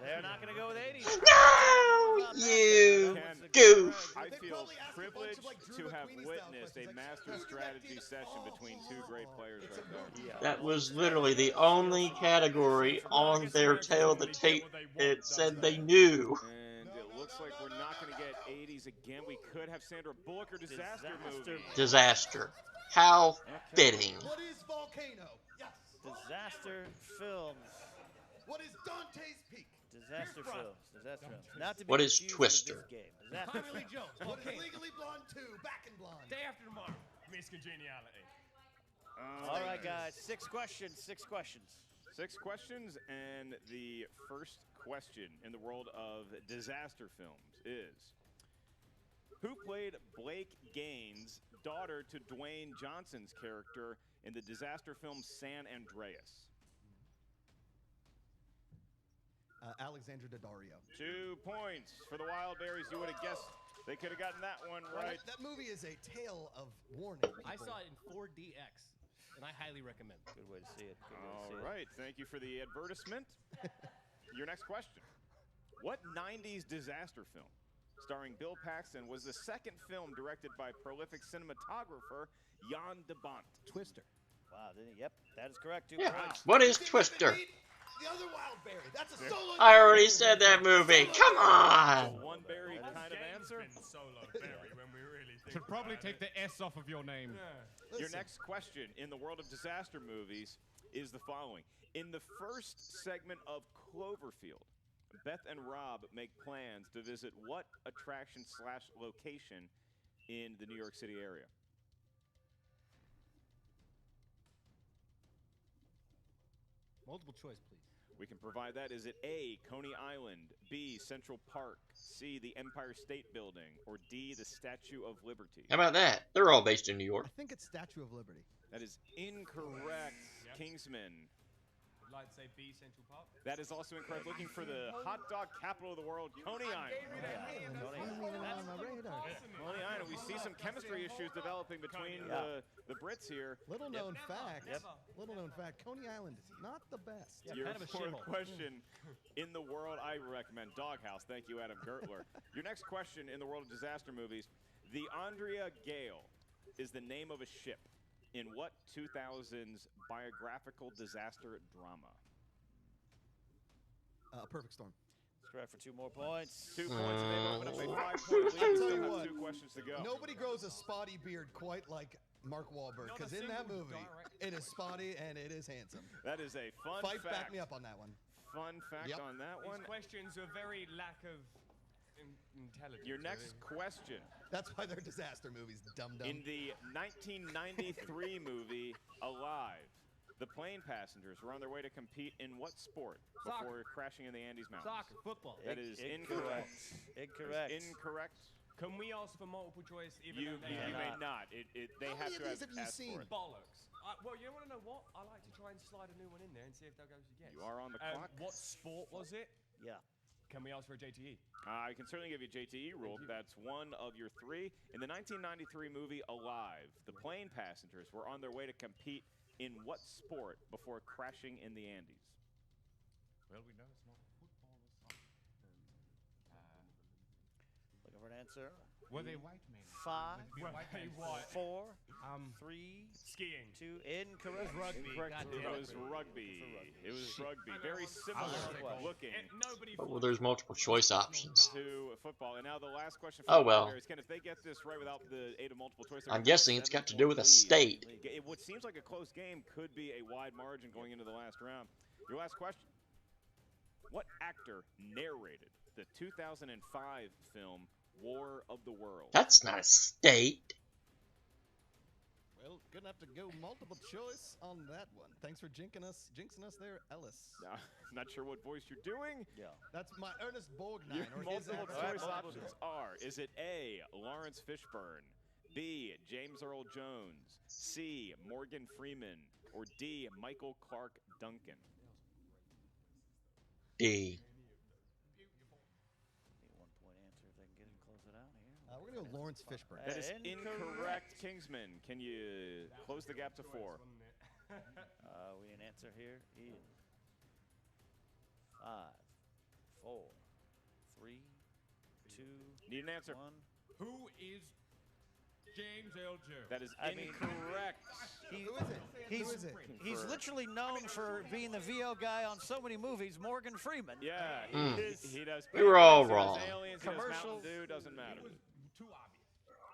They're not gonna go with 80s. No! You goof. I feel privileged to have witnessed a master strategy session between two great players right there. That was literally the only category on their tail of the tape it said they knew. And it looks like we're not going to get 80s again. We could have Sandra Bullock or Disaster movie. Disaster. How fitting. What is Volcano? Yes. Disaster films. What is Dante's Peak? Disaster films. Disaster films. Not to be What is confused with Twister? this game. Disaster Tommy Lee Jones. What is Okay. Legally Blonde 2? Back in Blonde. Day after tomorrow. Miss Congeniality. All right, guys. 6 questions. 6 questions. 6 questions, and the first question in the world of disaster films is: who played Blake Gaines' daughter to Dwayne Johnson's character in the disaster film San Andreas? Alexandra Daddario. 2 points for the Wildberries. You would have guessed they could have gotten that one right. That movie is a tale of warning. I saw it in 4DX, and I highly recommend it. Good way to see it. All right, thank you for the advertisement. Your next question. What 90s disaster film starring Bill Paxton was the second film directed by prolific cinematographer Jan de Bont? Twister. Wow, yep, that is correct. Two Yeah. points. What is Twister? The other Wildberry. That's a solo. I already said that movie. Come on. One berry kind of answer. Solo berry when we really think Should probably take the S off of your name. Your next question in the world of disaster movies is the following. In the first segment of Cloverfield, Beth and Rob make plans to visit what attraction/location in the New York City area? Multiple choice, please. We can provide that. Is it A, Coney Island, B, Central Park, C, the Empire State Building, or D, the Statue of Liberty? How about that? They're all based in New York. I think it's Statue of Liberty. That is incorrect. Yep. Kingsmen. I'd like to say B, Central Park. That is also incorrect. Looking for the hot dog capital of the world, Coney Island. Coney Island. We see some chemistry issues developing between the Brits here. Little known fact. Little known fact. Coney Island, not the best. Your kind of a fourth shithole. question in the world, I recommend Doghouse. Thank you, Adam Gertler. Your next question in the world of disaster movies. The Andrea Gale is the name of a ship in what 2000s biographical disaster drama? Perfect Storm. That's correct for 2 more points. 2 points, and they've opened up a 5-point lead. I'll tell Still you have what, 2 questions to go. Nobody grows a spotty beard quite like Mark Wahlberg, because in that movie, it is spotty and it is handsome. That is a fun Fight, fact. back me up on that one. Fun fact on that one. These questions are very lack of intelligence. Your next question. That's why they're disaster movies, dum-dum. In the 1993 movie Alive, the plane passengers were on their way to compete in what sport before crashing in the Andes Mountains? Soccer, football. That is incorrect. Incorrect. Incorrect. Can we ask for multiple choice? Even You though they may not. They How have many to of these have have you asked seen? for it. Bollocks. Well, you want to know what? I like to try and slide a new one in there and see if they'll go to yes. You are on the clock. What sport was it? Yeah. Can we ask for a JTE? I can certainly give you a JTE rule. That's one of your 3. In the 1993 movie Alive, the plane passengers were on their way to compete in what sport before crashing in the Andes? Well, we know it's not football or soccer. Looking for an answer. Were they white men? 5, Were they white? 4, 3, skiing. 2. Incorrect. Rugby. Incorrect. Goddamn. It was rugby. It was rugby. Very similar looking Well, there's multiple choice options. to football. And now the last question for Oh, the well. Wildberries. Ken, if they get this right without the aid of multiple choice, I'm guessing it's got to do with a state. What seems like a close game could be a wide margin going into the last round. Your last question. What actor narrated the 2005 film War of the Worlds? That's not a state. Well, gonna have to go multiple choice on that one. Thanks for jinxing us there, Ellis. Not sure what voice you're doing. Yeah. That's my Ernest Borgnine. Your Or is multiple that choice right? options are: is it A, Lawrence Fishburne, B, James Earl Jones, C, Morgan Freeman, or D, Michael Clark Duncan? D. 1-point answer if they can get it and close it out here. We're gonna go Lawrence Fishburne. That is incorrect, Kingsman. Can you close the gap to 4? We need an answer here. Ian. 5, 4, 3, 2. Need an answer. 1. Who is James L. Jones? That is I mean, incorrect. Who is it? He's, Who is it? he's literally known for being the VO guy on so many movies. Morgan Freeman. Yeah, he does. We were all He does wrong. Aliens, he does Mountain Commercials. Dew, doesn't matter. Too obvious.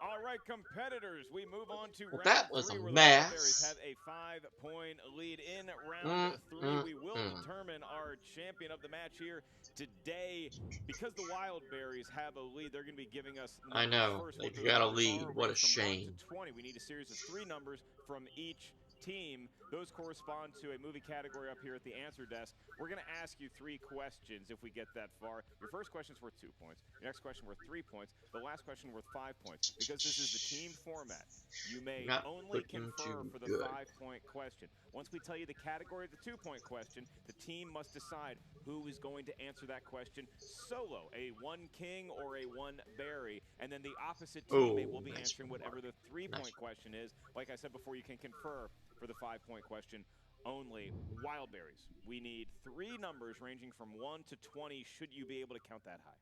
All right, competitors, we move on to Well, round that was 3, a where the mess. Wildberries have a 5-point lead. In round 3, we will determine our champion of the match here today. Because the Wildberries have a lead, they're going to be giving us I numbers know. first. They've We'll got a go lead. far What away a from 1 shame. to 20. We need a series of 3 numbers from each team. Those correspond to a movie category up here at the answer desk. We're going to ask you 3 questions if we get that far. Your first question is worth 2 points. Your next question worth 3 points. The last question worth 5 points. Because this is the team format, you may Not only looking confer too for the good. 5-point question. Once we tell you the category of the 2-point question, the team must decide who is going to answer that question solo, a 1 king or a 1 berry, and then the opposite teammate will be answering whatever the 3-point question is. Like I said before, you can confer for the 5-point question only. Wildberries. We need 3 numbers ranging from 1 to 20. Should you be able to count that high?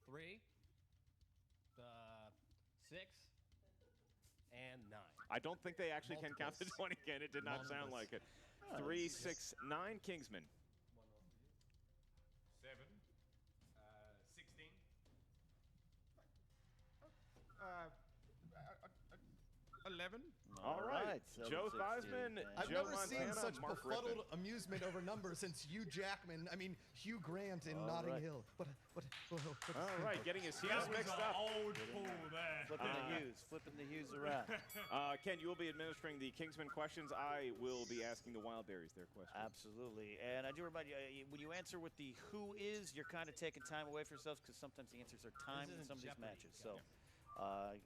3, 6, and 9. I don't think they actually can count to 20 again. It did not sound like it. 3, 6, 9. Kingsman. 7, 16. 11. All right. Joe Theismann, I've Joe never Montana, seen such Mark befuddled Rippon. amusement over numbers since Hugh Grant in Notting Hill. What? All right, getting his Hughes mixed up. Old fool there. Flipping the Hughes around. Ken, you will be administering the Kingsman questions. I will be asking the Wildberries their questions. Absolutely. And I do remind you, when you answer with the who is, you're kind of taking time away from yourselves because sometimes the answers are timed in some of these matches. So.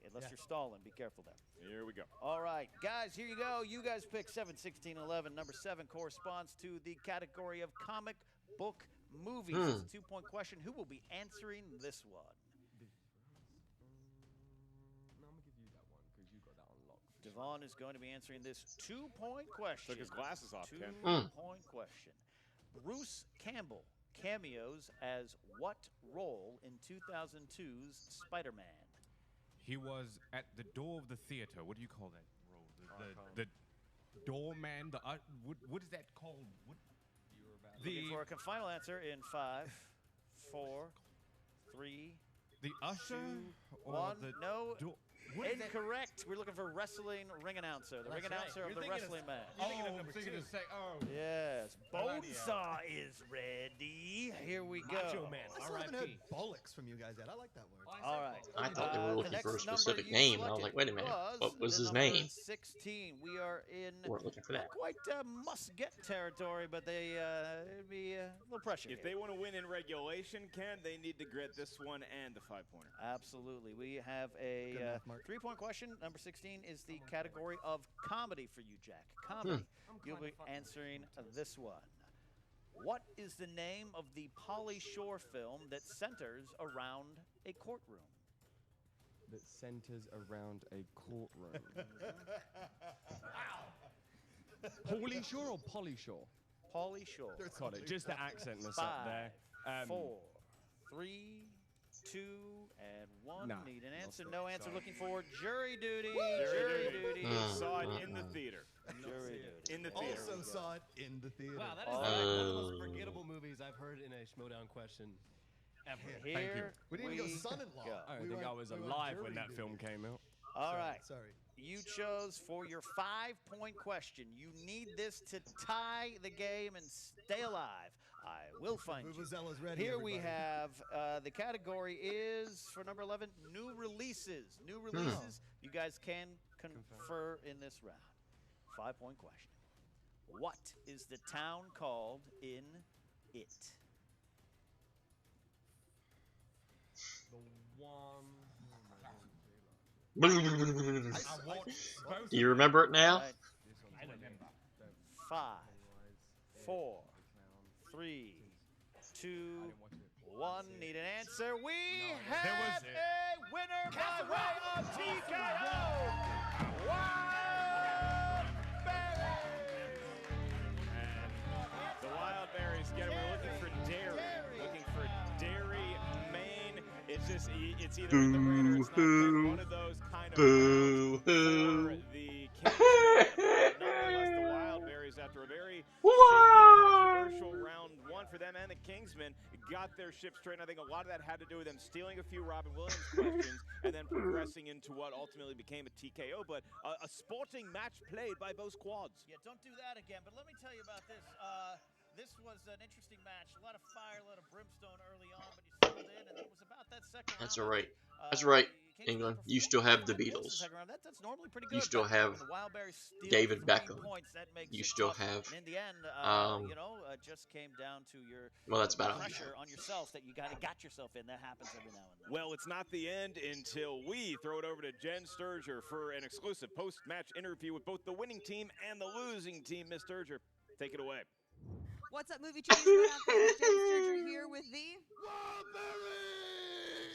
Unless you're stalling, be careful there. Here we go. All right, guys, here you go. You guys pick 7, 16, 11. Number 7 corresponds to the category of comic book movies. It's a 2-point question. Who will be answering this one? No, I'm going to give you that one because you got that unlocked. Devon is going to be answering this 2-point question. Took his glasses off, Ken. 2-point question. Bruce Campbell cameos as what role in 2002's Spider-Man? He was at the door of the theater. What do you call that role? The doorman. What is that called? What? Looking for a final answer in 5, 4, 3, The usher 2, or 1. the No, door? What is that? incorrect. We're looking for wrestling ring announcer. The ring announcer of the wrestling match. Yes, Bonesaw is ready. Here we go. Macho Man. I still haven't heard bollocks from you guys yet. I like that word. All right. I thought they were looking for a next number specific you name, and I was like, wait a minute, what was the his number name? 16. We are in We're looking for that. not quite must-get territory, but it'd be a little pressure. If they want to win in regulation, Ken, they need to get this one and the 5-pointer. Absolutely. We have a 3-point question. Number 16 is the category of comedy for you, Jack. Comedy. You'll be answering this one. What is the name of the Pauly Shore film that centers around a courtroom? That centers around a courtroom. Pauly Shore or Polly Shore? Pauly Shore. Got it. Just the accent mess 5, up there. 4, 3, 2, and 1. Nah, Need an I'll answer. stop. No answer. Sorry. Looking for jury duty. Jury duty. duty. Saw it in the theater. Jury duty. In the theater. Also saw it in the theater. Wow, that is one of the most forgettable movies I've heard in a Schmoedown question ever. Here We didn't even go son-in-law. go. I don't think I was alive when that film came out. All right. Sorry. You chose for your 5-point question. You need this to tie the game and stay alive. I will find you. Vuvuzella's ready. Here we everybody. have the category is for number 11 new releases. New releases. You guys can confer in this round. 5-point question. What is the town called in It? The one. Do you remember it now? Right. I remember. 5, 4, 3, 2, 1. Need an answer. We have a winner by way of TKO. The Wildberries get it. We're looking for dairy. Looking for dairy, Maine. It's either in the rain or it's not. One of those kind of rounds for the Kingsmen. Nonetheless, the Wildberries, after a very controversial round 1 for them and the Kingsmen, got their ship straight. I think a lot of that had to do with them stealing a few Robin Williams questions and then progressing into what ultimately became a TKO, but a sporting match played by both squads. Yeah, don't do that again. But let me tell you about this. This was an interesting match. A lot of fire, a lot of brimstone early on, but you settled in, and it was about that second That's round. all right. That's right, England. You still have the Beatles. That's normally pretty good. You still but have when the Wildberries steal David 3 Beckham. points, that makes You it still tough. have, And in the end, just came down to your well, that's about pressure on yourself that you kind of got yourself in. That happens every now and then. Well, it's not the end until we throw it over to Jen Sturger for an exclusive post-match interview with both the winning team and the losing team. Miss Sturger, take it away. What's up, movie TV Schmoedown fans? Jen Sturger here with the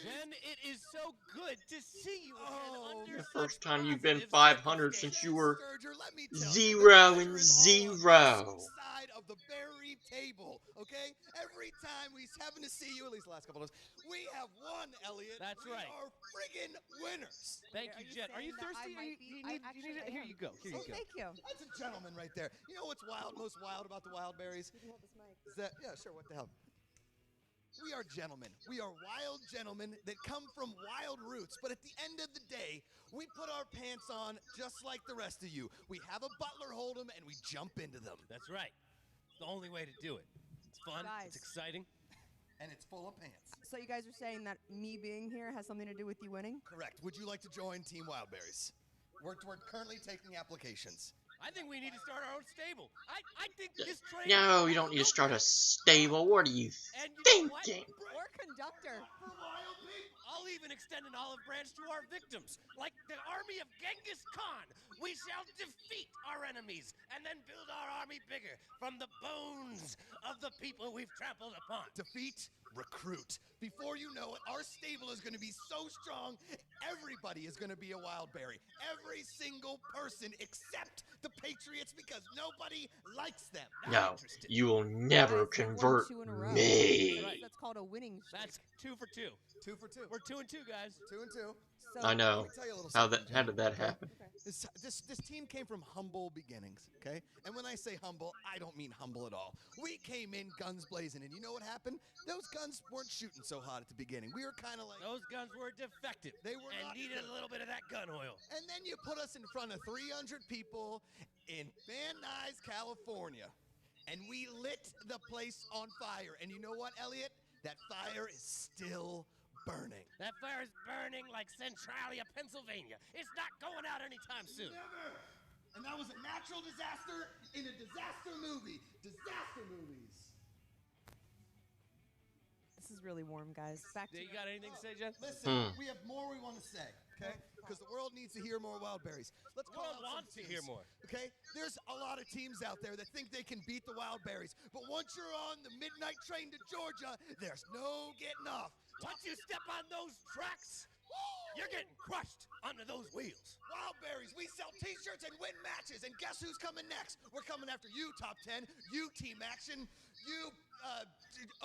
Jen, it is so good to see you again under The such first time you've been positive 500 since you were Sturger, let me tell you, the 0 pressure and is all on 0. this side of the berry table, okay? Every time we happen to see you, at least the last couple of days, we have won, Elliot. That's right. We are friggin' winners. Thank you, Jen. Are you thirsty? You need it? Here you go. Here you go. Thank you. That's a gentleman right there. You know what's most wild about the Wildberries? Is that, yeah, sure, what the hell? We are gentlemen. We are wild gentlemen that come from wild roots. But at the end of the day, we put our pants on just like the rest of you. We have a butler hold them, and we jump into them. That's right. It's the only way to do it. It's fun. Guys. It's exciting. And it's full of pants. So you guys are saying that me being here has something to do with you winning? Correct. Would you like to join Team Wildberries? We're currently taking applications. I think we need to start our own stable. I think this train... No, you don't need to start a stable. What are you And you know what? thinking? Or conductor. I'll even extend an olive branch to our victims. Like the army of Genghis Khan, we shall defeat our enemies and then build our army bigger from the bones of the people we've trampled upon. Defeat, recruit. Before you know it, our stable is going to be so strong, everybody is going to be a Wildberry. Every single person except the Patriots, because nobody likes them. No, you will never Guys, you won convert 2 in a row. me. That's called a winning streak. That's 2 for 2. 2 for 2. We're 2 and 2, guys. 2 and 2. So, I know. Let me tell you a little How something, how did that happen? This team came from humble beginnings, okay? And when I say humble, I don't mean humble at all. We came in guns blazing, and you know what happened? Those guns weren't shooting so hot at the beginning. We were kind of like... Those guns were defective. They were and not needed good. a little bit of that gun oil. And then you put us in front of 300 people in Van Nuys, California, and we lit the place on fire. And you know what, Elliot? That fire is still burning. That fire is burning like Centralia, Pennsylvania. It's not going out anytime soon. Never! And that was a natural disaster in a disaster movie. Disaster movies. This is really warm, guys. Back to You got anything to say, Jen? Listen, we have more we want to say, okay? Because the world needs to hear more Wildberries. Let's call world out some wants to hear teams, more. Okay? There's a lot of teams out there that think they can beat the Wildberries, but once you're on the midnight train to Georgia, there's no getting off. Once you step on those tracks, you're getting crushed under those wheels. Wildberries, we sell t-shirts and win matches, and guess who's coming next? We're coming after you, Top 10. You, Team Action. You,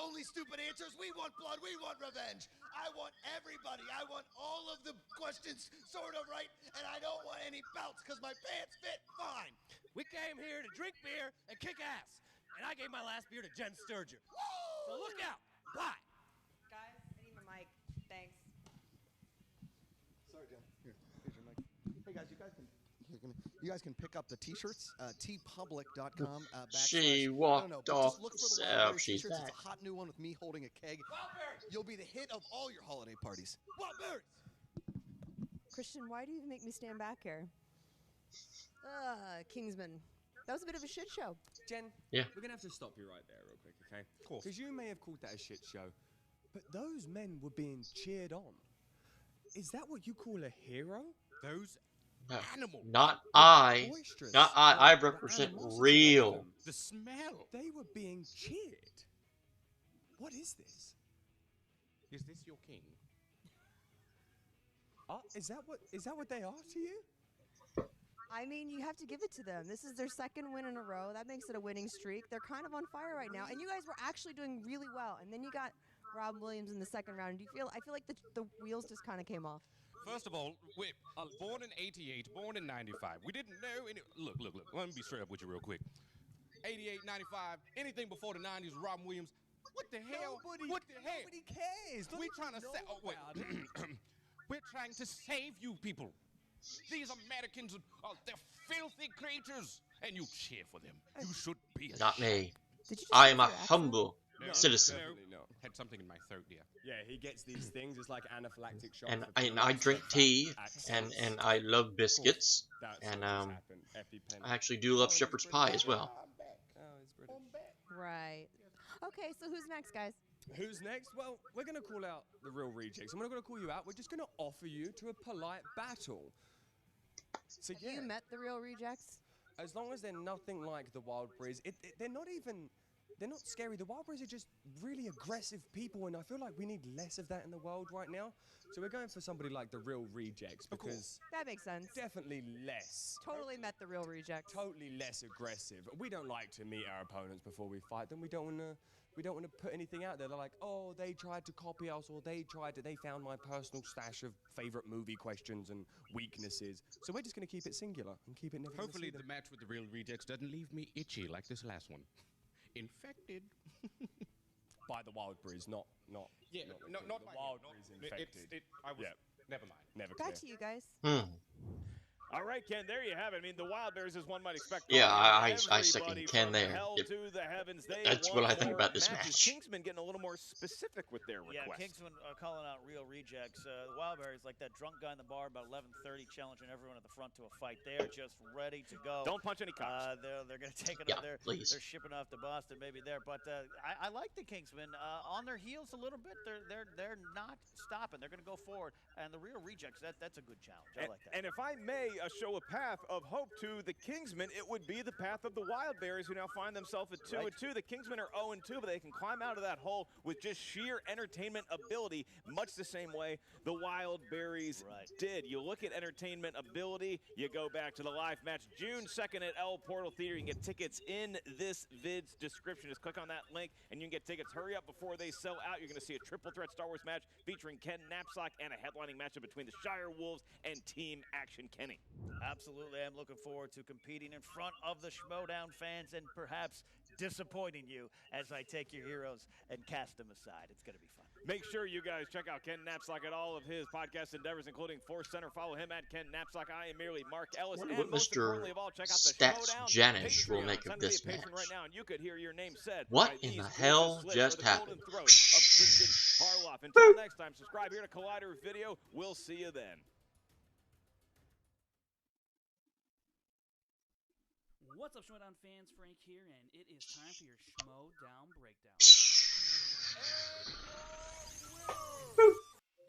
only stupid answers. We want blood. We want revenge. I want everybody. I want all of the questions sort of right, and I don't want any belts because my pants fit fine. We came here to drink beer and kick ass, and I gave my last beer to Jen Sturger. So look out. Bye. Guys, I need my mic. Thanks. Sorry, Jen. Here's your mic. Hey guys, you guys can pick up the t-shirts. tpublic.com. She / walked but off just look for the herself. Wildberries She's t-shirts. back. It's a hot new one with me holding a keg. You'll be the hit of all your holiday parties. Wildberries. Christian, why do you make me stand back here? Kingsmen. That was a bit of a shit show. Jen, Yeah. we're going to have to stop you right there real quick, okay? Of course. Because you may have called that a shit show, but those men were being cheered on. Is that what you call a hero? Those No, animals. not I. Boisterous. Not I. I The represent animosity of real. them. The smell. They were being cheered. What is this? Is this your king? Is that what they are to you? I mean, you have to give it to them. This is their second win in a row. That makes it a winning streak. They're kind of on fire right now. And you guys were actually doing really well. And then you got Rob Williams in the second round. I feel like the wheels just kind of came off. First of all, we're born in 88, born in 95. We didn't know any... Look. Let me be straight up with you real quick. 88, 95, anything before the 90s, Robin Williams. What the hell? What the hell? Nobody cares. We're trying to say... Oh, wait. We're trying to save you people. These Americans, they're filthy creatures. And you cheer for them. You should be Not me. Did you just I use am a your accent? humble No, citizen. No. Had something in my throat, dear. Yeah, he gets these things. It's like anaphylactic shock. And I drink tea, and I love biscuits, and I actually do love shepherd's pie as well. Right. Okay, so who's next, guys? Who's next? Well, we're going to call out the real rejects. And we're not going to call you out. We're just going to offer you to a polite battle. So, Have you met the real rejects? as long as they're nothing like the Wildberries, they're not even they're not scary. The Wildberries are just really aggressive people, and I feel like we need less of that in the world right now. So we're going for somebody like the Real Rejects because that makes sense. Definitely less. Totally met the Real Rejects. Totally less aggressive. We don't like to meet our opponents before we fight them. We don't want to put anything out there. They're like, oh, they tried to copy us, or they found my personal stash of favorite movie questions and weaknesses. So we're just going to keep it singular and keep it never. Hopefully the match with the Real Rejects doesn't leave me itchy like this last one. Infected. By the Wildberries, not not the Wildberries infected. Never mind. Never Back clear. to you guys. All right, Ken, there you have it. I mean, the Wildberries, as one might expect. Yeah, I second Ken there. To the heavens, That's what I think about this match. Kingsmen getting a little more specific with their request. Yeah, Kingsmen calling out Real Rejects. The Wildberries, like that drunk guy in the bar about 11:30, challenging everyone at the front to a fight. They're just ready to go. Don't punch any cops. They're going to take it up there. Please. They're shipping off to Boston, maybe there. But I like the Kingsmen on their heels a little bit. They're not stopping. They're going to go forward. And the Real Rejects, that's a good challenge. I like that. And if I may show a path of hope to the Kingsmen, it would be the path of the Wildberries, who now find themselves at 2-2. The Kingsmen are 0-2, but they can climb out of that hole with just sheer entertainment ability, much the same way the Wildberries did. You look at entertainment ability, you go back to the live match June 2nd at El Portal Theater. You can get tickets in this vid's description. Just click on that link, and you can get tickets. Hurry up before they sell out. You're going to see a triple threat Star Wars match featuring Ken Knapsack and a headlining matchup between the Shire Wolves and Team Action Kenny. Absolutely. I'm looking forward to competing in front of the Schmoedown fans and perhaps disappointing you as I take your heroes and cast them aside. It's going to be fun. Make sure you guys check out Ken Knapsack at all of his podcast endeavors, including Force Center. Follow him at Ken Knapsack. I am merely Mark Ellis. What and most Mr. importantly of all, check out the Stats Schmoedown Janish will Patreon. make of this Sign up to be a match. patron right now, and you could hear your name said. What by in these the hell slits just for the happened? golden throat of Christian Harloff. Until next time, subscribe here to Collider Video. We'll see you then. What's up, Schmoedown fans? Frank here, and it is time for your Schmoedown breakdown.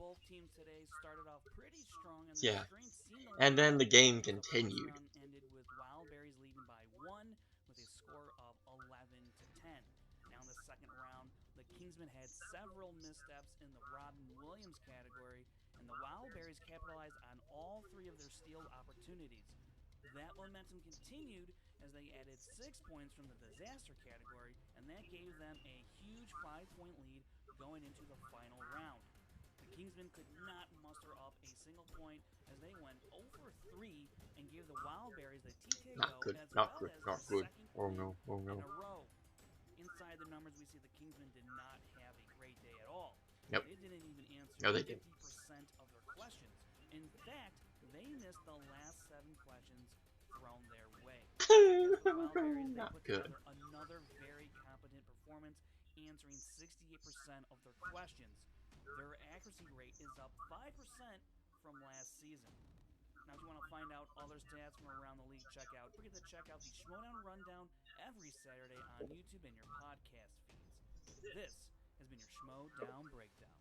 Both teams today started off pretty strong, and Yeah. strength seemed to And then the game The first continued. round ended with Wildberries leading by 1 with a score of 11-10. Now in the second round, the Kingsmen had several missteps in the Robin Williams category, and the Wildberries capitalized on all 3 of their steal opportunities. That momentum continued as they added 6 points from the disaster category, and that gave them a huge 5-point lead going into the final round. The Kingsmen could not muster up a single point as they went 0-3 and gave the Wildberries the TKO Not good, as not well good, as not the good. second Oh point no, oh in no. a row. Inside the numbers, we see the Kingsmen did not have a great day at all. Yep. They didn't even answer No, they didn't. 50% of their questions. In fact, they missed the last 7 questions thrown their way. The Wildberries, they Not put good. together another very competent performance, answering 68% of their questions. Their accuracy rate is up 5% from last season. Now, if you want to find out other stats from around the league, don't forget to check out the Schmoedown Rundown every Saturday on YouTube and your podcast feeds. This has been your Schmoedown Breakdown.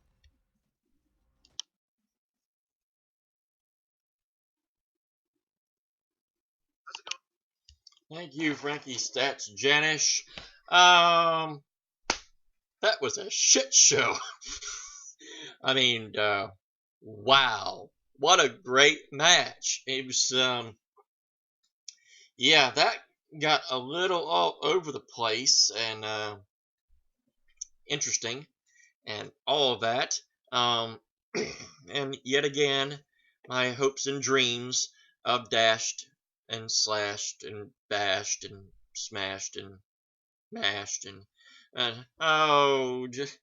Thank you, Frankie Stats Janish. That was a shit show. I mean, wow. What a great match. It was, yeah, that got a little all over the place and, interesting and all of that. And yet again, my hopes and dreams of dashed and slashed and bashed and smashed and mashed and oh, just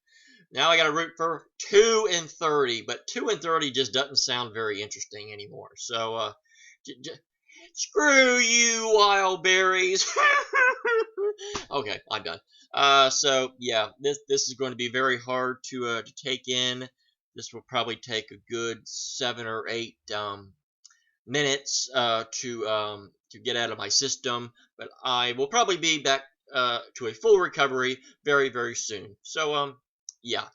now I gotta root for 2-30, but 2-30 just doesn't sound very interesting anymore. So screw you, Wildberries. Okay, I'm done. So yeah, this is going to be very hard to take in. This will probably take a good 7 or 8 minutes to get out of my system, but I will probably be back to a full recovery very, very soon. So yeah,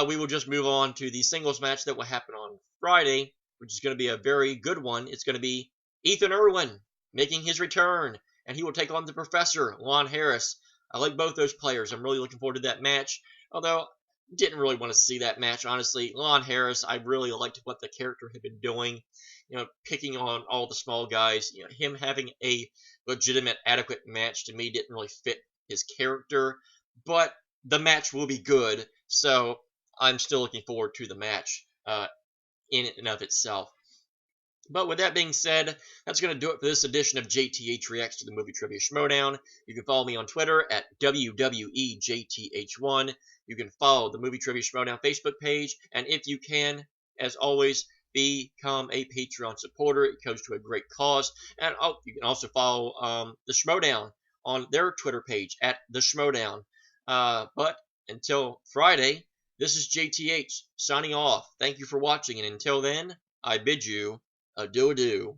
we will just move on to the singles match that will happen on Friday, which is going to be a very good one. It's going to be Ethan Irwin making his return, and he will take on the Professor, Lon Harris. I like both those players. I'm really looking forward to that match. Although, didn't really want to see that match, honestly. Lon Harris, I really liked what the character had been doing. Picking on all the small guys. Him having a legitimate, adequate match to me didn't really fit his character. But the match will be good, so I'm still looking forward to the match in and of itself. But with that being said, that's going to do it for this edition of JTH Reacts to the Movie Trivia Schmoedown. You can follow me on Twitter at WWEJTH1. You can follow the Movie Trivia Schmoedown Facebook page. And if you can, as always, become a Patreon supporter. It goes to a great cause. And you can also follow the Schmoedown on their Twitter page at the Schmoedown. But until Friday, this is JTH signing off. Thank you for watching. And until then, I bid you adieu.